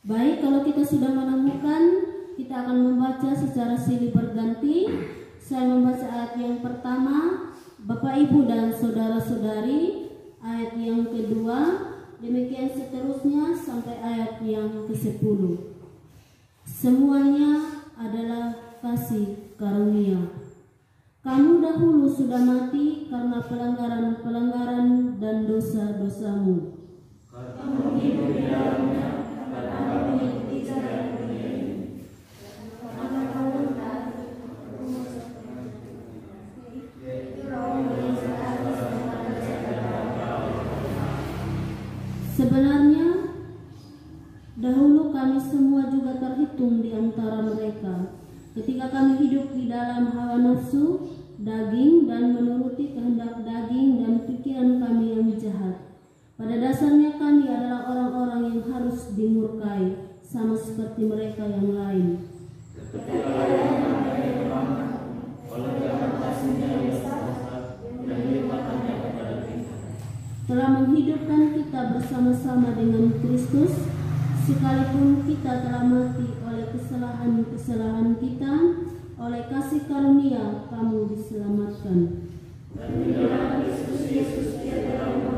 Baik, kalau kita sudah menemukan, kita akan membaca secara silih berganti. Saya membaca ayat yang pertama, Bapak Ibu dan saudara-saudari, ayat yang kedua, demikian seterusnya sampai ayat yang ke-10. Semuanya adalah kasih karunia. Kamu dahulu sudah mati karena pelanggaran-pelanggaran dan dosa-dosamu. Kamu hidup di dalamnya karena kamu mengikuti jalan dunia ini. Maka kamu taat sebenarnya dahulu kami semua juga terhitung di antara mereka, ketika kami hidup di dalam hawa nafsu daging dan menuruti kehendak daging dan pikiran kami yang jahat. Pada dasarnya kami adalah orang-orang yang harus dimurkai, sama seperti mereka yang lain. Telah menghidupkan kita bersama-sama dengan Kristus, sekalipun kita telah mati oleh kesalahan-kesalahan kita, oleh kasih karunia kamu diselamatkan. Dan di dalam Kristus Yesus dia telah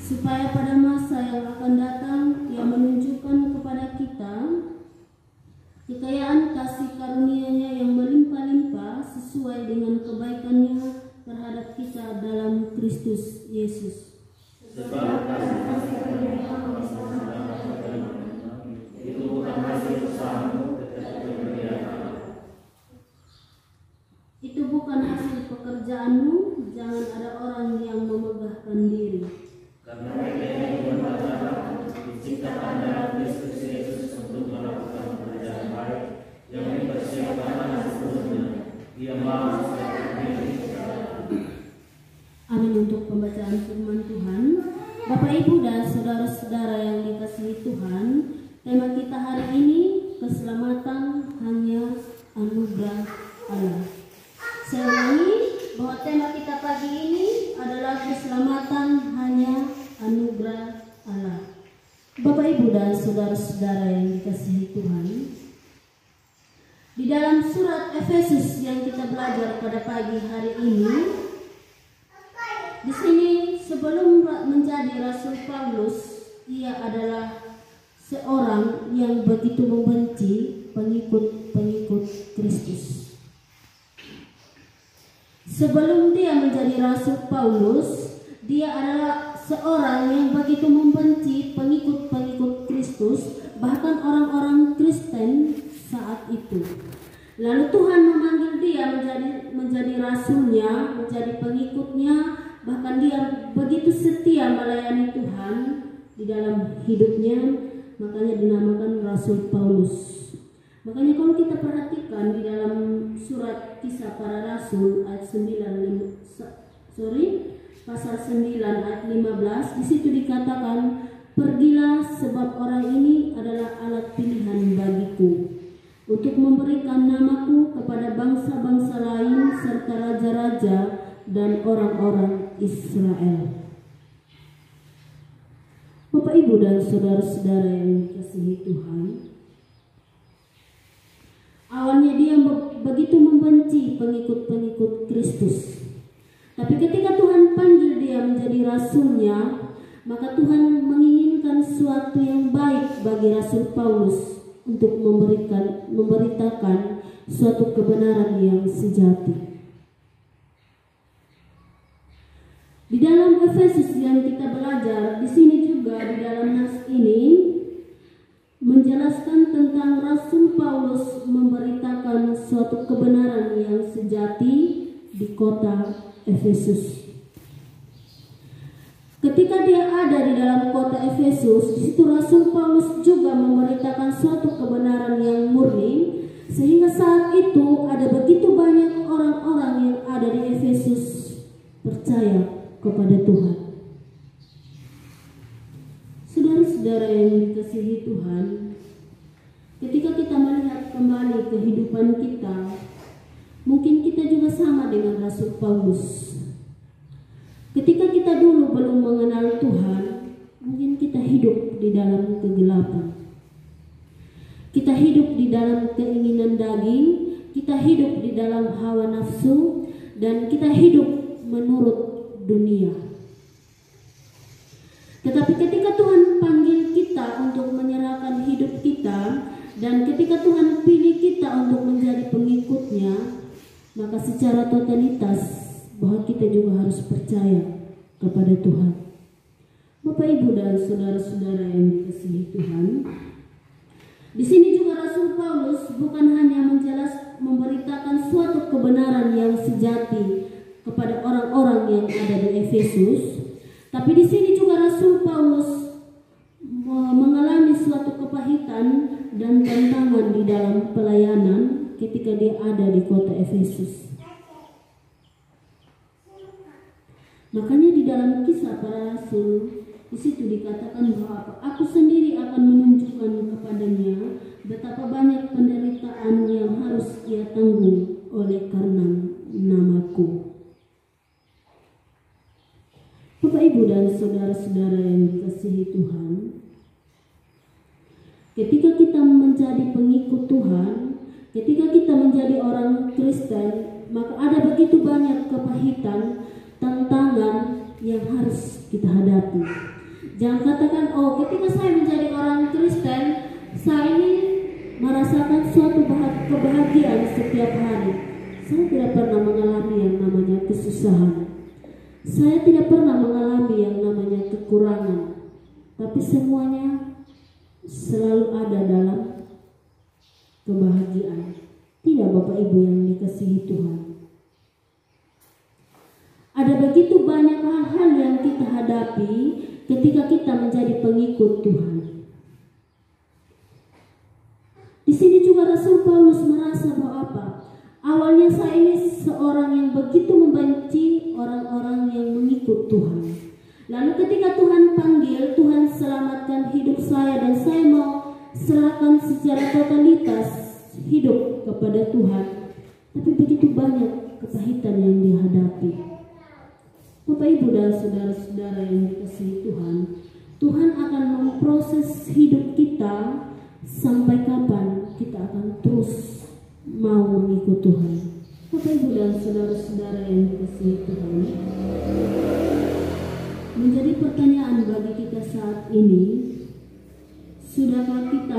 supaya pada masa yang akan datang ia menunjukkan kepada kita kekayaan kasih karunia-Nya yang melimpah-limpah sesuai dengan kebaikan-Nya terhadap kita dalam Kristus Yesus. Sebab kasih karunia itu bukan hasil usahamu, tetapi pemberian Allah. Itu bukan hasil pekerjaanmu, jangan ada orang yang memegahkan diri. Karena kita yang berkata, diciptakan dalam Kristus Yesus untuk melakukan pekerjaan baik yang dipersiapkan sebelumnya. Dia mau setiap diri. Amin. Untuk pembacaan firman Tuhan, Bapak Ibu dan saudara-saudara yang dikasihi Tuhan, tema kita hari ini keselamatan hanya anugerah Allah. Saya ulangi bahwa tema kita pagi ini adalah keselamatan hanya anugerah Allah. Bapak Ibu dan saudara-saudara yang dikasihi Tuhan, di dalam surat Efesus yang kita belajar pada pagi hari ini, di sini sebelum menjadi Rasul Paulus, ia adalah seorang yang begitu membenci pengikut-pengikut Kristus. Sebelum dia menjadi Rasul Paulus, dia adalah seorang yang begitu membenci pengikut-pengikut Kristus, bahkan orang-orang Kristen saat itu. Lalu Tuhan memanggil dia menjadi rasulnya, menjadi pengikutnya, bahkan dia begitu setia melayani Tuhan di dalam hidupnya, makanya dinamakan Rasul Paulus. Makanya kalau kita perhatikan di dalam surat Kisah Para Rasul ayat pasal 9 ayat 15, di situ dikatakan, pergilah sebab orang ini adalah alat pilihan bagiku untuk memberikan namaku kepada bangsa-bangsa lain serta raja-raja dan orang-orang Israel. Bapak Ibu dan saudara-saudara yang dikasihi Tuhan, awalnya dia begitu membenci pengikut-pengikut Kristus. Tapi ketika Tuhan panggil dia menjadi rasulnya, maka Tuhan menginginkan sesuatu yang baik bagi Rasul Paulus untuk memberitakan suatu kebenaran yang sejati. Di dalam Efesus yang kita belajar, di sini juga di dalam nas ini menjelaskan tentang Rasul Paulus memberitakan suatu kebenaran yang sejati di kota Efesus. Ketika dia ada di dalam kota Efesus, di situ Rasul Paulus juga memberitakan suatu kebenaran yang murni, sehingga saat itu ada begitu banyak orang-orang yang ada di Efesus percaya kepada Tuhan. Saudara-saudara yang dikasihi Tuhan, ketika kita melihat kembali kehidupan kita, mungkin kita juga sama dengan Rasul Paulus. Ketika kita dulu belum mengenal Tuhan, mungkin kita hidup di dalam kegelapan. Kita hidup di dalam keinginan daging, kita hidup di dalam hawa nafsu, dan kita hidup menurut dunia. Tetapi ketika Tuhan panggil kita untuk menyerahkan hidup kita, dan ketika Tuhan pilih kita untuk menjadi pengikutnya, maka secara totalitas bahwa kita juga harus percaya kepada Tuhan. Bapak, Ibu, dan saudara-saudara yang dikasihi Tuhan, di sini juga Rasul Paulus bukan hanya memberitakan suatu kebenaran yang sejati kepada orang-orang yang ada di Efesus, tapi di sini juga Rasul Paulus mengalami suatu kepahitan dan tantangan di dalam pelayanan ketika dia ada di kota Efesus. Makanya di dalam kisah para rasul, di situ dikatakan bahwa aku sendiri akan menunjukkan kepadanya betapa banyak penderitaan yang harus ia tanggung oleh karena namaku. Bapak, Ibu, dan saudara-saudara yang dikasihi Tuhan, ketika kita menjadi pengikut Tuhan, ketika kita menjadi orang Kristen, maka ada begitu banyak kepahitan, tantangan yang harus kita hadapi. Jangan katakan, oh ketika saya menjadi orang Kristen, saya ini merasakan suatu kebahagiaan setiap hari. Saya tidak pernah mengalami yang namanya kesusahan. Saya tidak pernah mengalami yang namanya kekurangan. Tapi semuanya selalu ada dalam kebahagiaan. Tidak, Bapak Ibu yang dikasihi Tuhan. Ada begitu banyak hal-hal yang kita hadapi ketika kita menjadi pengikut Tuhan. Di sini juga Rasul Paulus merasa bahwa apa? Awalnya saya ini seorang yang begitu membenci orang-orang yang mengikut Tuhan. Lalu ketika Tuhan panggil, Tuhan selamatkan hidup saya dan saya mau serahkan secara totalitas hidup kepada Tuhan. Tapi begitu banyak kepahitan yang dihadapi. Bapak, Ibu, dan saudara-saudara yang dikasihi Tuhan, Tuhan akan memproses hidup kita sampai kapan kita akan terus mau mengikut Tuhan. Bapak, Ibu, dan saudara-saudara yang dikasihi Tuhan, menjadi pertanyaan bagi kita saat ini, sudahkah kita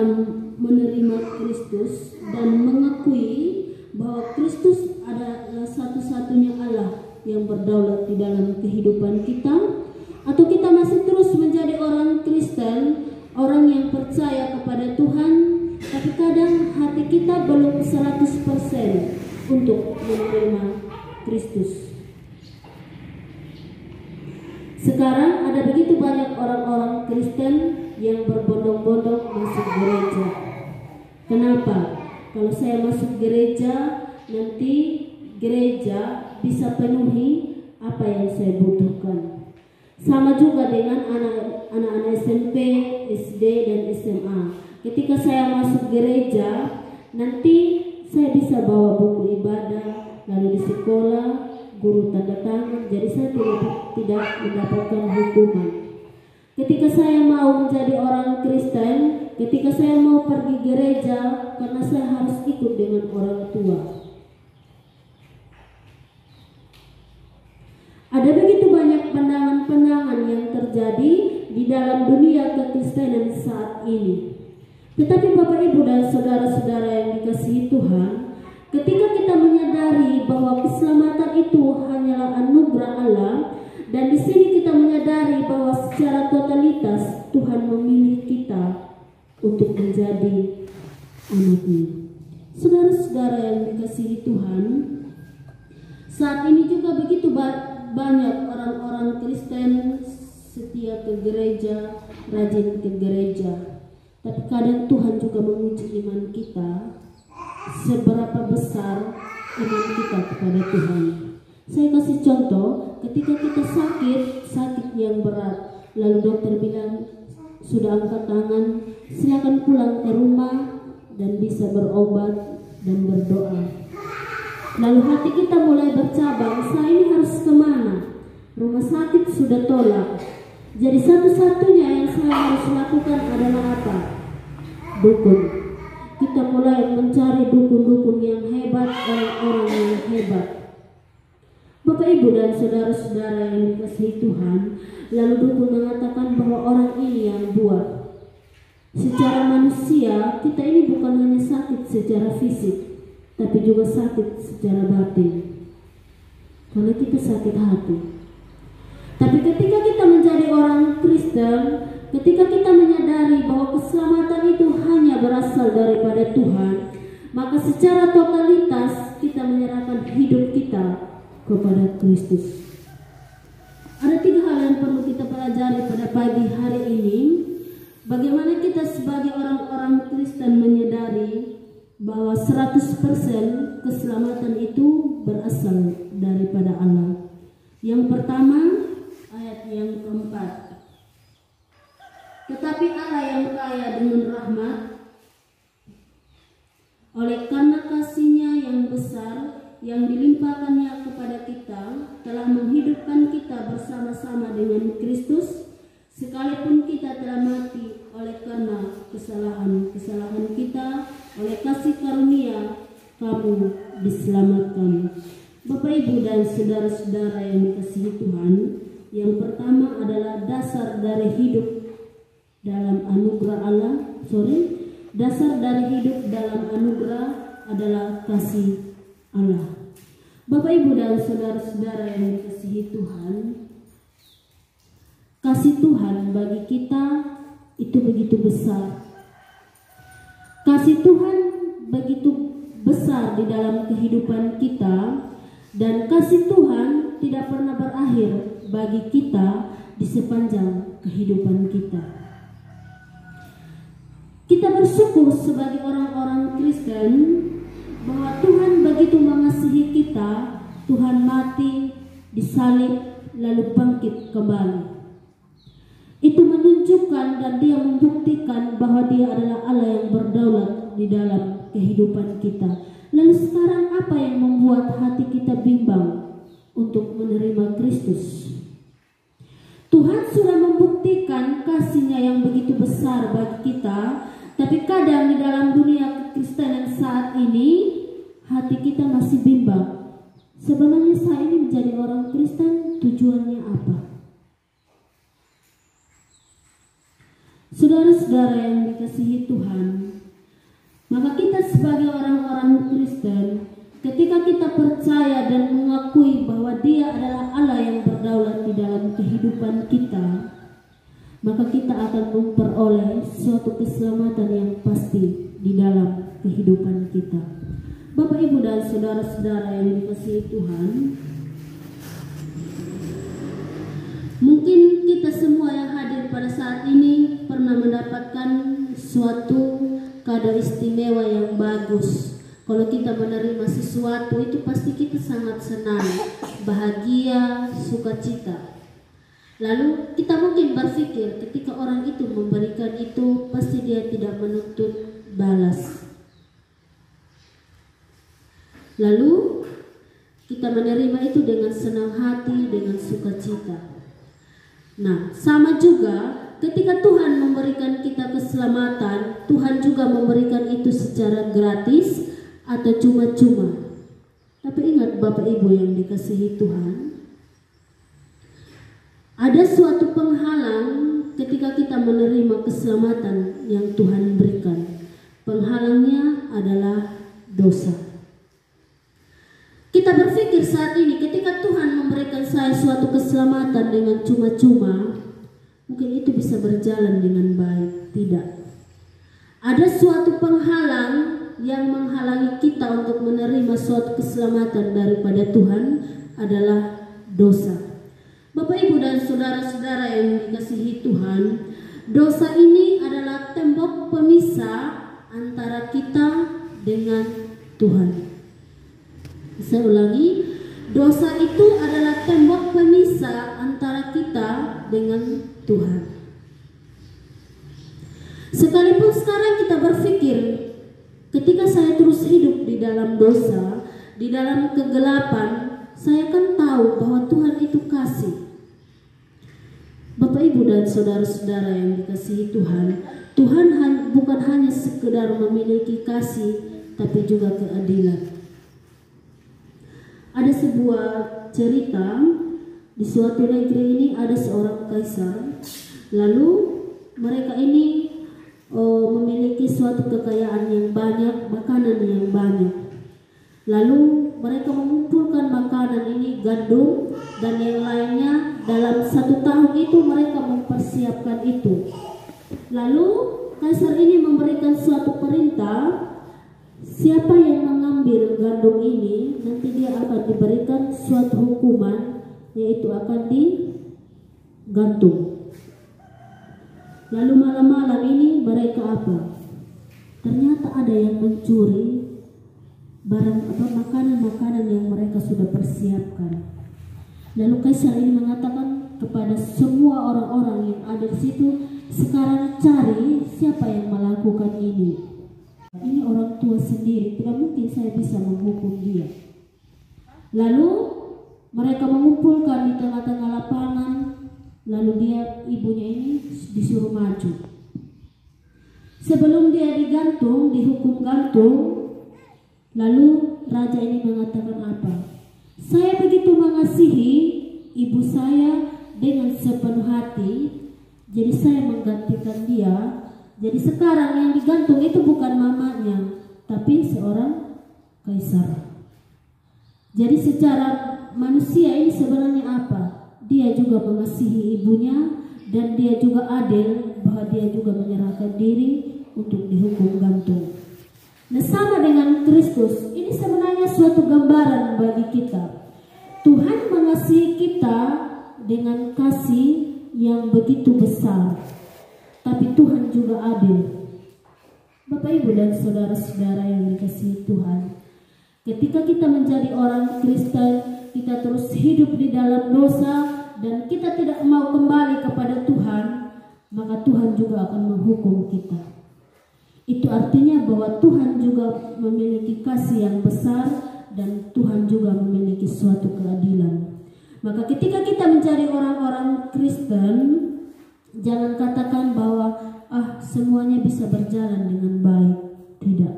menerima Kristus dan mengakui bahwa Kristus adalah satu-satunya Allah yang berdaulat di dalam kehidupan kita, atau kita masih terus menjadi orang Kristen, orang yang percaya kepada Tuhan, tapi kadang hati kita belum 100% untuk menerima Kristus. Sekarang ada begitu banyak orang-orang Kristen yang berbondong-bondong masuk gereja. Kenapa? Kalau saya masuk gereja, nanti gereja bisa penuhi apa yang saya butuhkan. Sama juga dengan anak-anak SMP, SD, dan SMA. Ketika saya masuk gereja, nanti saya bisa bawa buku ibadah, lalu di sekolah guru tanda tangan, jadi saya tidak mendapatkan hukuman. Ketika saya mau menjadi orang Kristen, ketika saya mau pergi gereja, karena saya harus ikut dengan orang tua. terjadi di dalam dunia kekristenan saat ini. Tetapi Bapak Ibu dan saudara-saudara yang dikasihi Tuhan, ketika kita menyadari bahwa keselamatan itu hanyalah anugerah Allah, dan di sini kita menyadari bahwa secara totalitas Tuhan memilih kita untuk menjadi anak-Nya. Saudara-saudara yang dikasihi Tuhan, saat ini juga begitu banyak orang-orang Kristen setia ke gereja, rajin ke gereja. Tapi kadang Tuhan juga menguji iman kita, seberapa besar iman kita kepada Tuhan. Saya kasih contoh, ketika kita sakit yang berat, lalu dokter bilang, sudah angkat tangan, silakan pulang ke rumah dan bisa berobat dan berdoa. Lalu hati kita mulai bercabang, saya ini harus kemana? Rumah sakit sudah tolak. Jadi satu-satunya yang saya harus lakukan adalah apa? Dukun. Kita mulai mencari dukun-dukun yang hebat, orang-orang yang hebat. Bapak Ibu dan saudara-saudara yang dikasihi Tuhan, lalu dukun mengatakan bahwa orang ini yang buat. Secara manusia, kita ini bukan hanya sakit secara fisik, tapi juga sakit secara batin. Karena kita sakit hati. Tapi ketika kita menjadi orang Kristen, ketika kita menyadari bahwa keselamatan itu hanya berasal daripada Tuhan, maka secara totalitas kita menyerahkan hidup kita kepada Kristus. Ada 3 hal yang perlu kita pelajari pada pagi hari ini. Bagaimana kita sebagai orang-orang Kristen menyadari bahwa 100% keselamatan itu berasal daripada Allah. Yang pertama, ayat yang keempat. Tetapi Allah yang kaya dengan rahmat, oleh karena kasih-Nya yang besar yang dilimpahkannya kepada kita, telah menghidupkan kita bersama-sama dengan Kristus, sekalipun kita telah mati oleh karena kesalahan kita, oleh kasih karunia kamu diselamatkan. Bapak Ibu dan saudara-saudara yang dikasihi Tuhan, yang pertama adalah dasar dari hidup dalam anugerah Allah. Dasar dari hidup dalam anugerah adalah kasih Allah. Bapak Ibu dan saudara-saudara yang dikasihi Tuhan, kasih Tuhan bagi kita itu begitu besar. Kasih Tuhan begitu besar di dalam kehidupan kita, dan kasih Tuhan tidak pernah berakhir bagi kita di sepanjang kehidupan kita. Kita bersyukur sebagai orang-orang Kristen bahwa Tuhan begitu mengasihi kita. Tuhan mati, disalib, lalu bangkit kembali. Itu menunjukkan dan Dia membuktikan bahwa Dia adalah Allah yang berdaulat di dalam kehidupan kita. Lalu sekarang apa yang membuat hati kita bimbang untuk menerima Kristus? Tuhan sudah membuktikan kasih-Nya yang begitu besar bagi kita, tapi kadang di dalam dunia kekristenan saat ini hati kita masih bimbang. Sebenarnya saya ini menjadi orang Kristen tujuannya apa? Saudara-saudara yang dikasihi Tuhan, maka kita sebagai orang-orang Kristen, ketika kita percaya dan mengakui bahwa Dia adalah Allah yang berdaulat di dalam kehidupan kita, maka kita akan memperoleh suatu keselamatan yang pasti di dalam kehidupan kita. Bapak Ibu dan saudara-saudara yang dikasihi Tuhan, mungkin kita semua yang hadir pada saat ini pernah mendapatkan suatu kado istimewa yang bagus. Kalau kita menerima sesuatu itu pasti kita sangat senang, bahagia, sukacita. Lalu kita mungkin berpikir ketika orang itu memberikan itu pasti dia tidak menuntut balas. Lalu kita menerima itu dengan senang hati, dengan sukacita. Nah, sama juga ketika Tuhan memberikan kita keselamatan, Tuhan juga memberikan itu secara gratis atau cuma-cuma. Tapi ingat Bapak Ibu yang dikasihi Tuhan, Ada suatu penghalang ketika kita menerima keselamatan yang Tuhan berikan. Penghalangnya adalah dosa. Kita berpikir saat ini ketika Tuhan memberikan saya suatu keselamatan dengan cuma-cuma, mungkin itu bisa berjalan dengan baik. Tidak. Ada suatu penghalang yang menghalangi kita untuk menerima suatu keselamatan daripada Tuhan adalah dosa. Bapak, Ibu, dan saudara-saudara yang dikasihi Tuhan, dosa ini adalah tembok pemisah antara kita dengan Tuhan. Saya ulangi, dosa itu adalah tembok pemisah antara kita dengan Tuhan. Sekalipun sekarang kita berpikir, ketika saya terus hidup di dalam dosa, di dalam kegelapan, saya kan tahu bahwa Tuhan itu kasih. Bapak, Ibu, dan saudara-saudara yang dikasihi Tuhan, Tuhan bukan hanya sekedar memiliki kasih, tapi juga keadilan. Ada sebuah cerita, di suatu negeri ini ada seorang kaisar. Lalu mereka ini memiliki suatu kekayaan yang banyak, makanan yang banyak. Lalu mereka mengumpulkan makanan ini, gandum dan yang lainnya. Dalam 1 tahun itu mereka mempersiapkan itu. Lalu kaisar ini memberikan suatu perintah, siapa yang mengambil gandum ini nanti dia akan diberikan suatu hukuman, yaitu akan digantung. Lalu malam-malam ini mereka apa? Ternyata ada yang mencuri makanan yang mereka sudah persiapkan. Lalu kaisar ini mengatakan kepada semua orang-orang yang ada di situ, sekarang cari siapa yang melakukan ini. Ini orang tua sendiri, tidak mungkin saya bisa menghukum dia. Lalu mereka mengumpulkan di tengah-tengah lapangan. Lalu ibunya ini disuruh maju. Sebelum dia dihukum gantung, lalu raja ini mengatakan apa? Saya begitu mengasihi ibu saya dengan sepenuh hati, jadi saya menggantikan dia. Jadi sekarang yang digantung itu bukan mamanya, tapi seorang kaisar. Jadi secara manusia ini sebenarnya apa? Dia juga mengasihi ibunya dan dia juga adil bahwa dia juga menyerahkan diri untuk dihukum gantung. Nah, sama dengan Kristus, ini sebenarnya suatu gambaran bagi kita. Tuhan mengasihi kita dengan kasih yang begitu besar. Tapi Tuhan juga adil. Bapak, Ibu, dan saudara-saudara yang dikasihi Tuhan, ketika kita menjadi orang Kristen, kita terus hidup di dalam dosa dan kita tidak mau kembali kepada Tuhan, maka Tuhan juga akan menghukum kita. Itu artinya bahwa Tuhan juga memiliki kasih yang besar dan Tuhan juga memiliki suatu keadilan. Maka ketika kita menjadi orang-orang Kristen, jangan katakan bahwa semuanya bisa berjalan dengan baik. Tidak.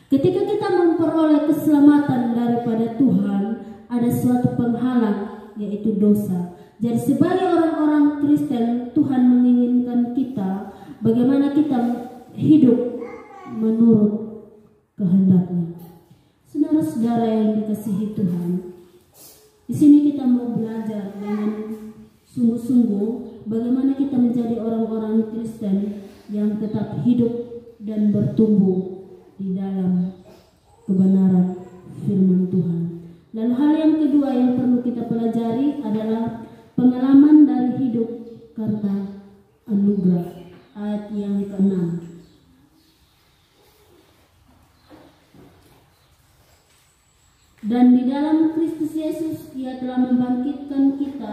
Ketika kita memperoleh keselamatan daripada Tuhan, ada suatu penghalang, yaitu dosa. Jadi sebagai orang-orang Kristen, Tuhan menginginkan kita bagaimana kita hidup menurut kehendak-Nya. Saudara-saudara yang dikasihi Tuhan, di sini kita mau belajar dengan sungguh-sungguh bagaimana kita menjadi orang-orang Kristen yang tetap hidup dan bertumbuh di dalam kebenaran firman Tuhan. Lalu hal yang kedua yang perlu kita pelajari adalah pengalaman dari hidup karena anugerah, ayat yang ke-6. Dan di dalam Kristus Yesus Ia telah membangkitkan kita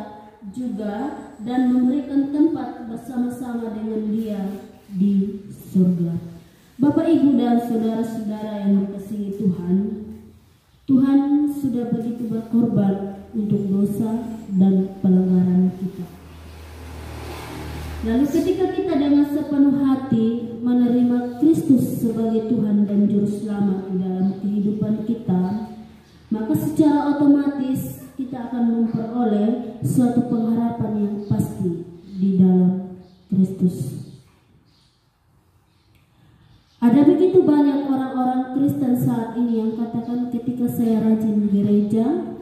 juga dan memberikan tempat bersama-sama dengan Dia di surga. Bapak, Ibu, dan saudara-saudara yang dikasihi Tuhan, Tuhan sudah begitu berkorban untuk dosa dan pelanggaran kita. Lalu ketika kita dengan sepenuh hati menerima Kristus sebagai Tuhan dan Juru Selamat di dalam kehidupan kita, maka secara otomatis kita akan memperoleh suatu pengharapan yang pasti di dalam Kristus. Ada begitu banyak orang-orang Kristen saat ini yang katakan ketika saya rajin gereja,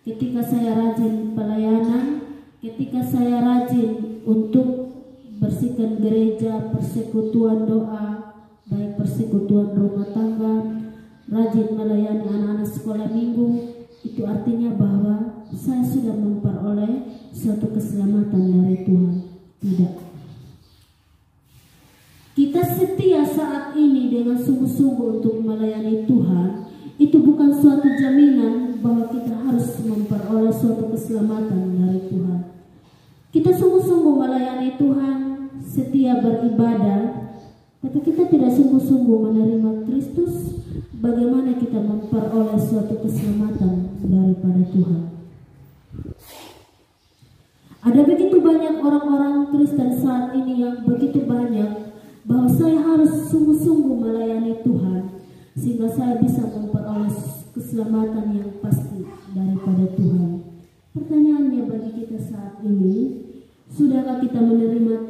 ketika saya rajin pelayanan, ketika saya rajin untuk bersihkan gereja, persekutuan doa, baik persekutuan rumah tangga, rajin melayani anak-anak sekolah minggu, itu artinya bahwa saya sudah memperoleh suatu keselamatan dari Tuhan. Tidak. Kita setia saat ini dengan sungguh-sungguh untuk melayani Tuhan, itu bukan suatu jaminan bahwa kita harus memperoleh suatu keselamatan dari Tuhan. Kita sungguh-sungguh melayani Tuhan, setia beribadah, tapi kita tidak sungguh-sungguh menerima Kristus, bagaimana kita memperoleh suatu keselamatan daripada Tuhan. Ada begitu banyak orang-orang Kristen saat ini yang begitu banyak bahwa saya harus sungguh-sungguh melayani Tuhan sehingga saya bisa memperoleh keselamatan yang pasti daripada Tuhan. Pertanyaannya bagi kita saat ini, sudahkah kita menerima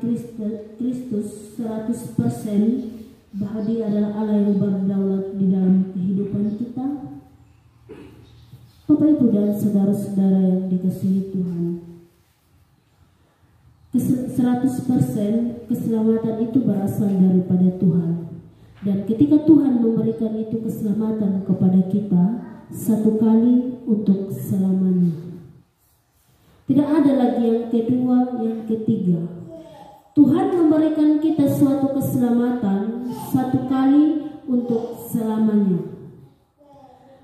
Kristus 100% bahwa Dia adalah Allah yang berdaulat di dalam kehidupan kita? Bapak, Ibu, dan saudara-saudara yang dikasihi Tuhan, 100% keselamatan itu berasal daripada Tuhan. Dan ketika Tuhan memberikan itu keselamatan kepada kita, satu kali untuk selamanya. Tidak ada lagi yang kedua, yang ketiga. Tuhan memberikan kita suatu keselamatan satu kali untuk selamanya.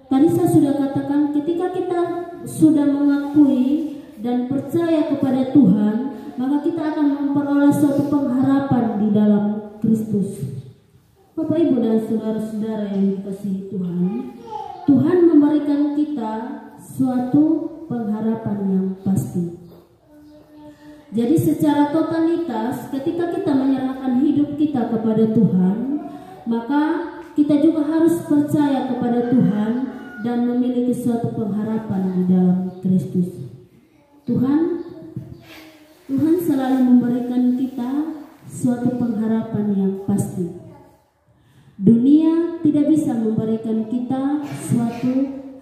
Tadi saya sudah katakan, ketika kita sudah mengakui dan percaya kepada Tuhan, maka kita akan memperoleh suatu pengharapan di dalam Kristus. Bapak, Ibu, dan saudara-saudara yang dikasihi Tuhan, Tuhan memberikan kita suatu pengharapan yang pasti. Jadi secara totalitas, ketika kita menyerahkan hidup kita kepada Tuhan, maka kita juga harus percaya kepada Tuhan dan memiliki suatu pengharapan di dalam Kristus. Tuhan selalu memberikan kita suatu pengharapan yang pasti. Dunia tidak bisa memberikan kita suatu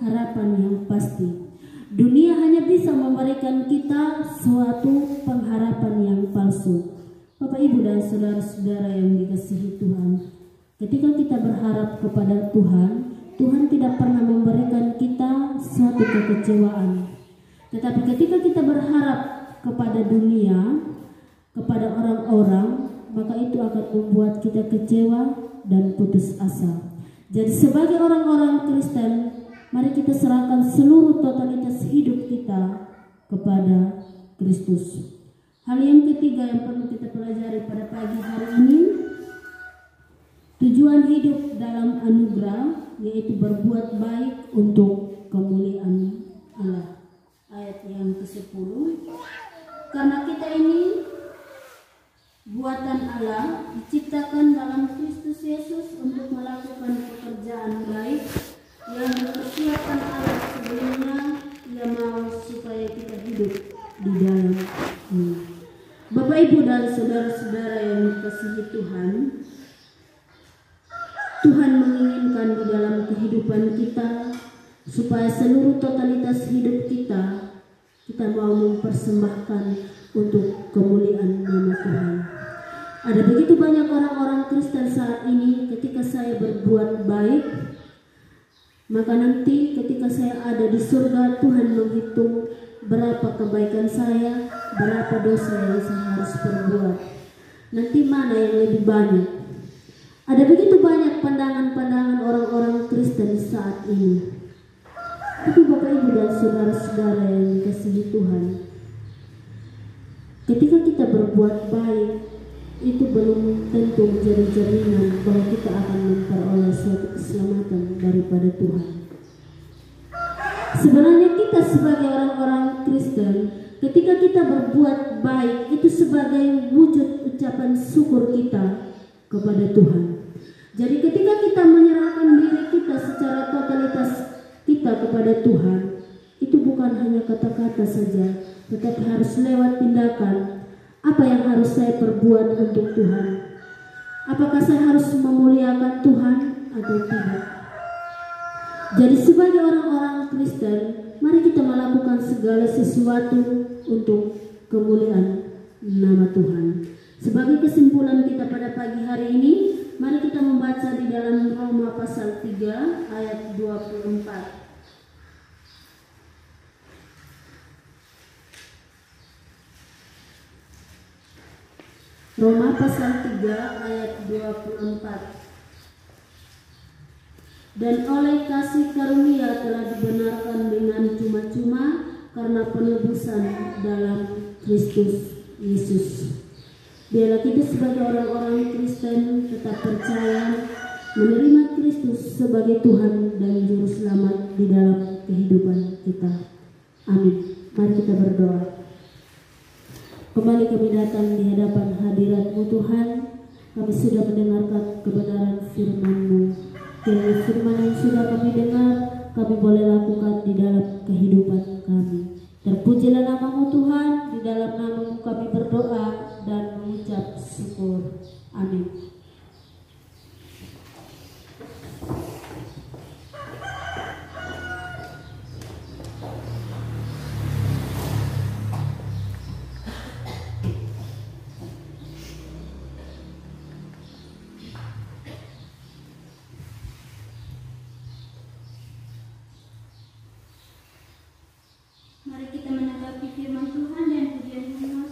harapan yang pasti. Dunia hanya bisa memberikan kita suatu pengharapan yang palsu. Bapak, Ibu, dan saudara-saudara yang dikasihi Tuhan, ketika kita berharap kepada Tuhan, Tuhan tidak pernah memberikan kita suatu kekecewaan. Tetapi ketika kita berharap kepada dunia, kepada orang-orang, maka itu akan membuat kita kecewa dan putus asa. Jadi sebagai orang-orang Kristen, mari kita serahkan seluruh totalitas hidup kita kepada Kristus. Hal yang ketiga yang perlu kita pelajari pada pagi hari ini, tujuan hidup dalam anugerah, yaitu berbuat baik untuk kemuliaan Allah. Ayat yang ke-10. Karena kita ini buatan Allah, diciptakan dalam Kristus Yesus untuk melakukan pekerjaan baik yang dipersiapkan Allah sebelumnya Ia mau supaya kita hidup di dalam ini. Bapak, Ibu, dan saudara-saudara yang dikasihi Tuhan, Tuhan menginginkan di dalam kehidupan kita supaya seluruh totalitas hidup kita mau mempersembahkan untuk kemuliaan nama Tuhan. Ada begitu banyak orang-orang Kristen saat ini, ketika saya berbuat baik, maka nanti ketika saya ada di surga, Tuhan menghitung berapa kebaikan saya, berapa dosa yang saya harus perbuat. Nanti mana yang lebih banyak? Ada begitu banyak pandangan-pandangan orang-orang Kristen saat ini. Tapi Bapak, Ibu, dan saudara-saudara yang dikasihi Tuhan, ketika kita berbuat baik, itu belum tentu menjadi jaminan bahwa kita akan memperoleh suatu keselamatan daripada Tuhan. Sebenarnya kita sebagai orang-orang Kristen, ketika kita berbuat baik, itu sebagai wujud ucapan syukur kita kepada Tuhan. Jadi ketika kita menyerahkan diri kita secara totalitas kita kepada Tuhan, itu bukan hanya tetapi harus lewat tindakan. Apa yang harus saya perbuat untuk Tuhan? Apakah saya harus memuliakan Tuhan atau tidak? Jadi sebagai orang-orang Kristen, mari kita melakukan segala sesuatu untuk kemuliaan nama Tuhan. Sebagai kesimpulan kita pada pagi hari ini, mari kita membaca di dalam Roma pasal 3 ayat 24. Roma pasal 3 ayat 24. Dan oleh kasih karunia telah dibenarkan dengan cuma-cuma karena penebusan dalam Kristus Yesus. Biarlah kita sebagai orang-orang Kristen tetap percaya menerima Kristus sebagai Tuhan dan Juru Selamat di dalam kehidupan kita. Amin. Mari kita berdoa. Kembali kami datang di hadapan hadirat-Mu Tuhan. Kami sudah mendengarkan kebenaran firman-Mu. Kiranya firman yang sudah kami dengar, kami boleh lakukan di dalam kehidupan kami. Terpujilah nama-Mu Tuhan, di dalam nama-Mu kami berdoa dan mengucap syukur. Amin. Mari kita menanggapi firman Tuhan dan pujian himne nomor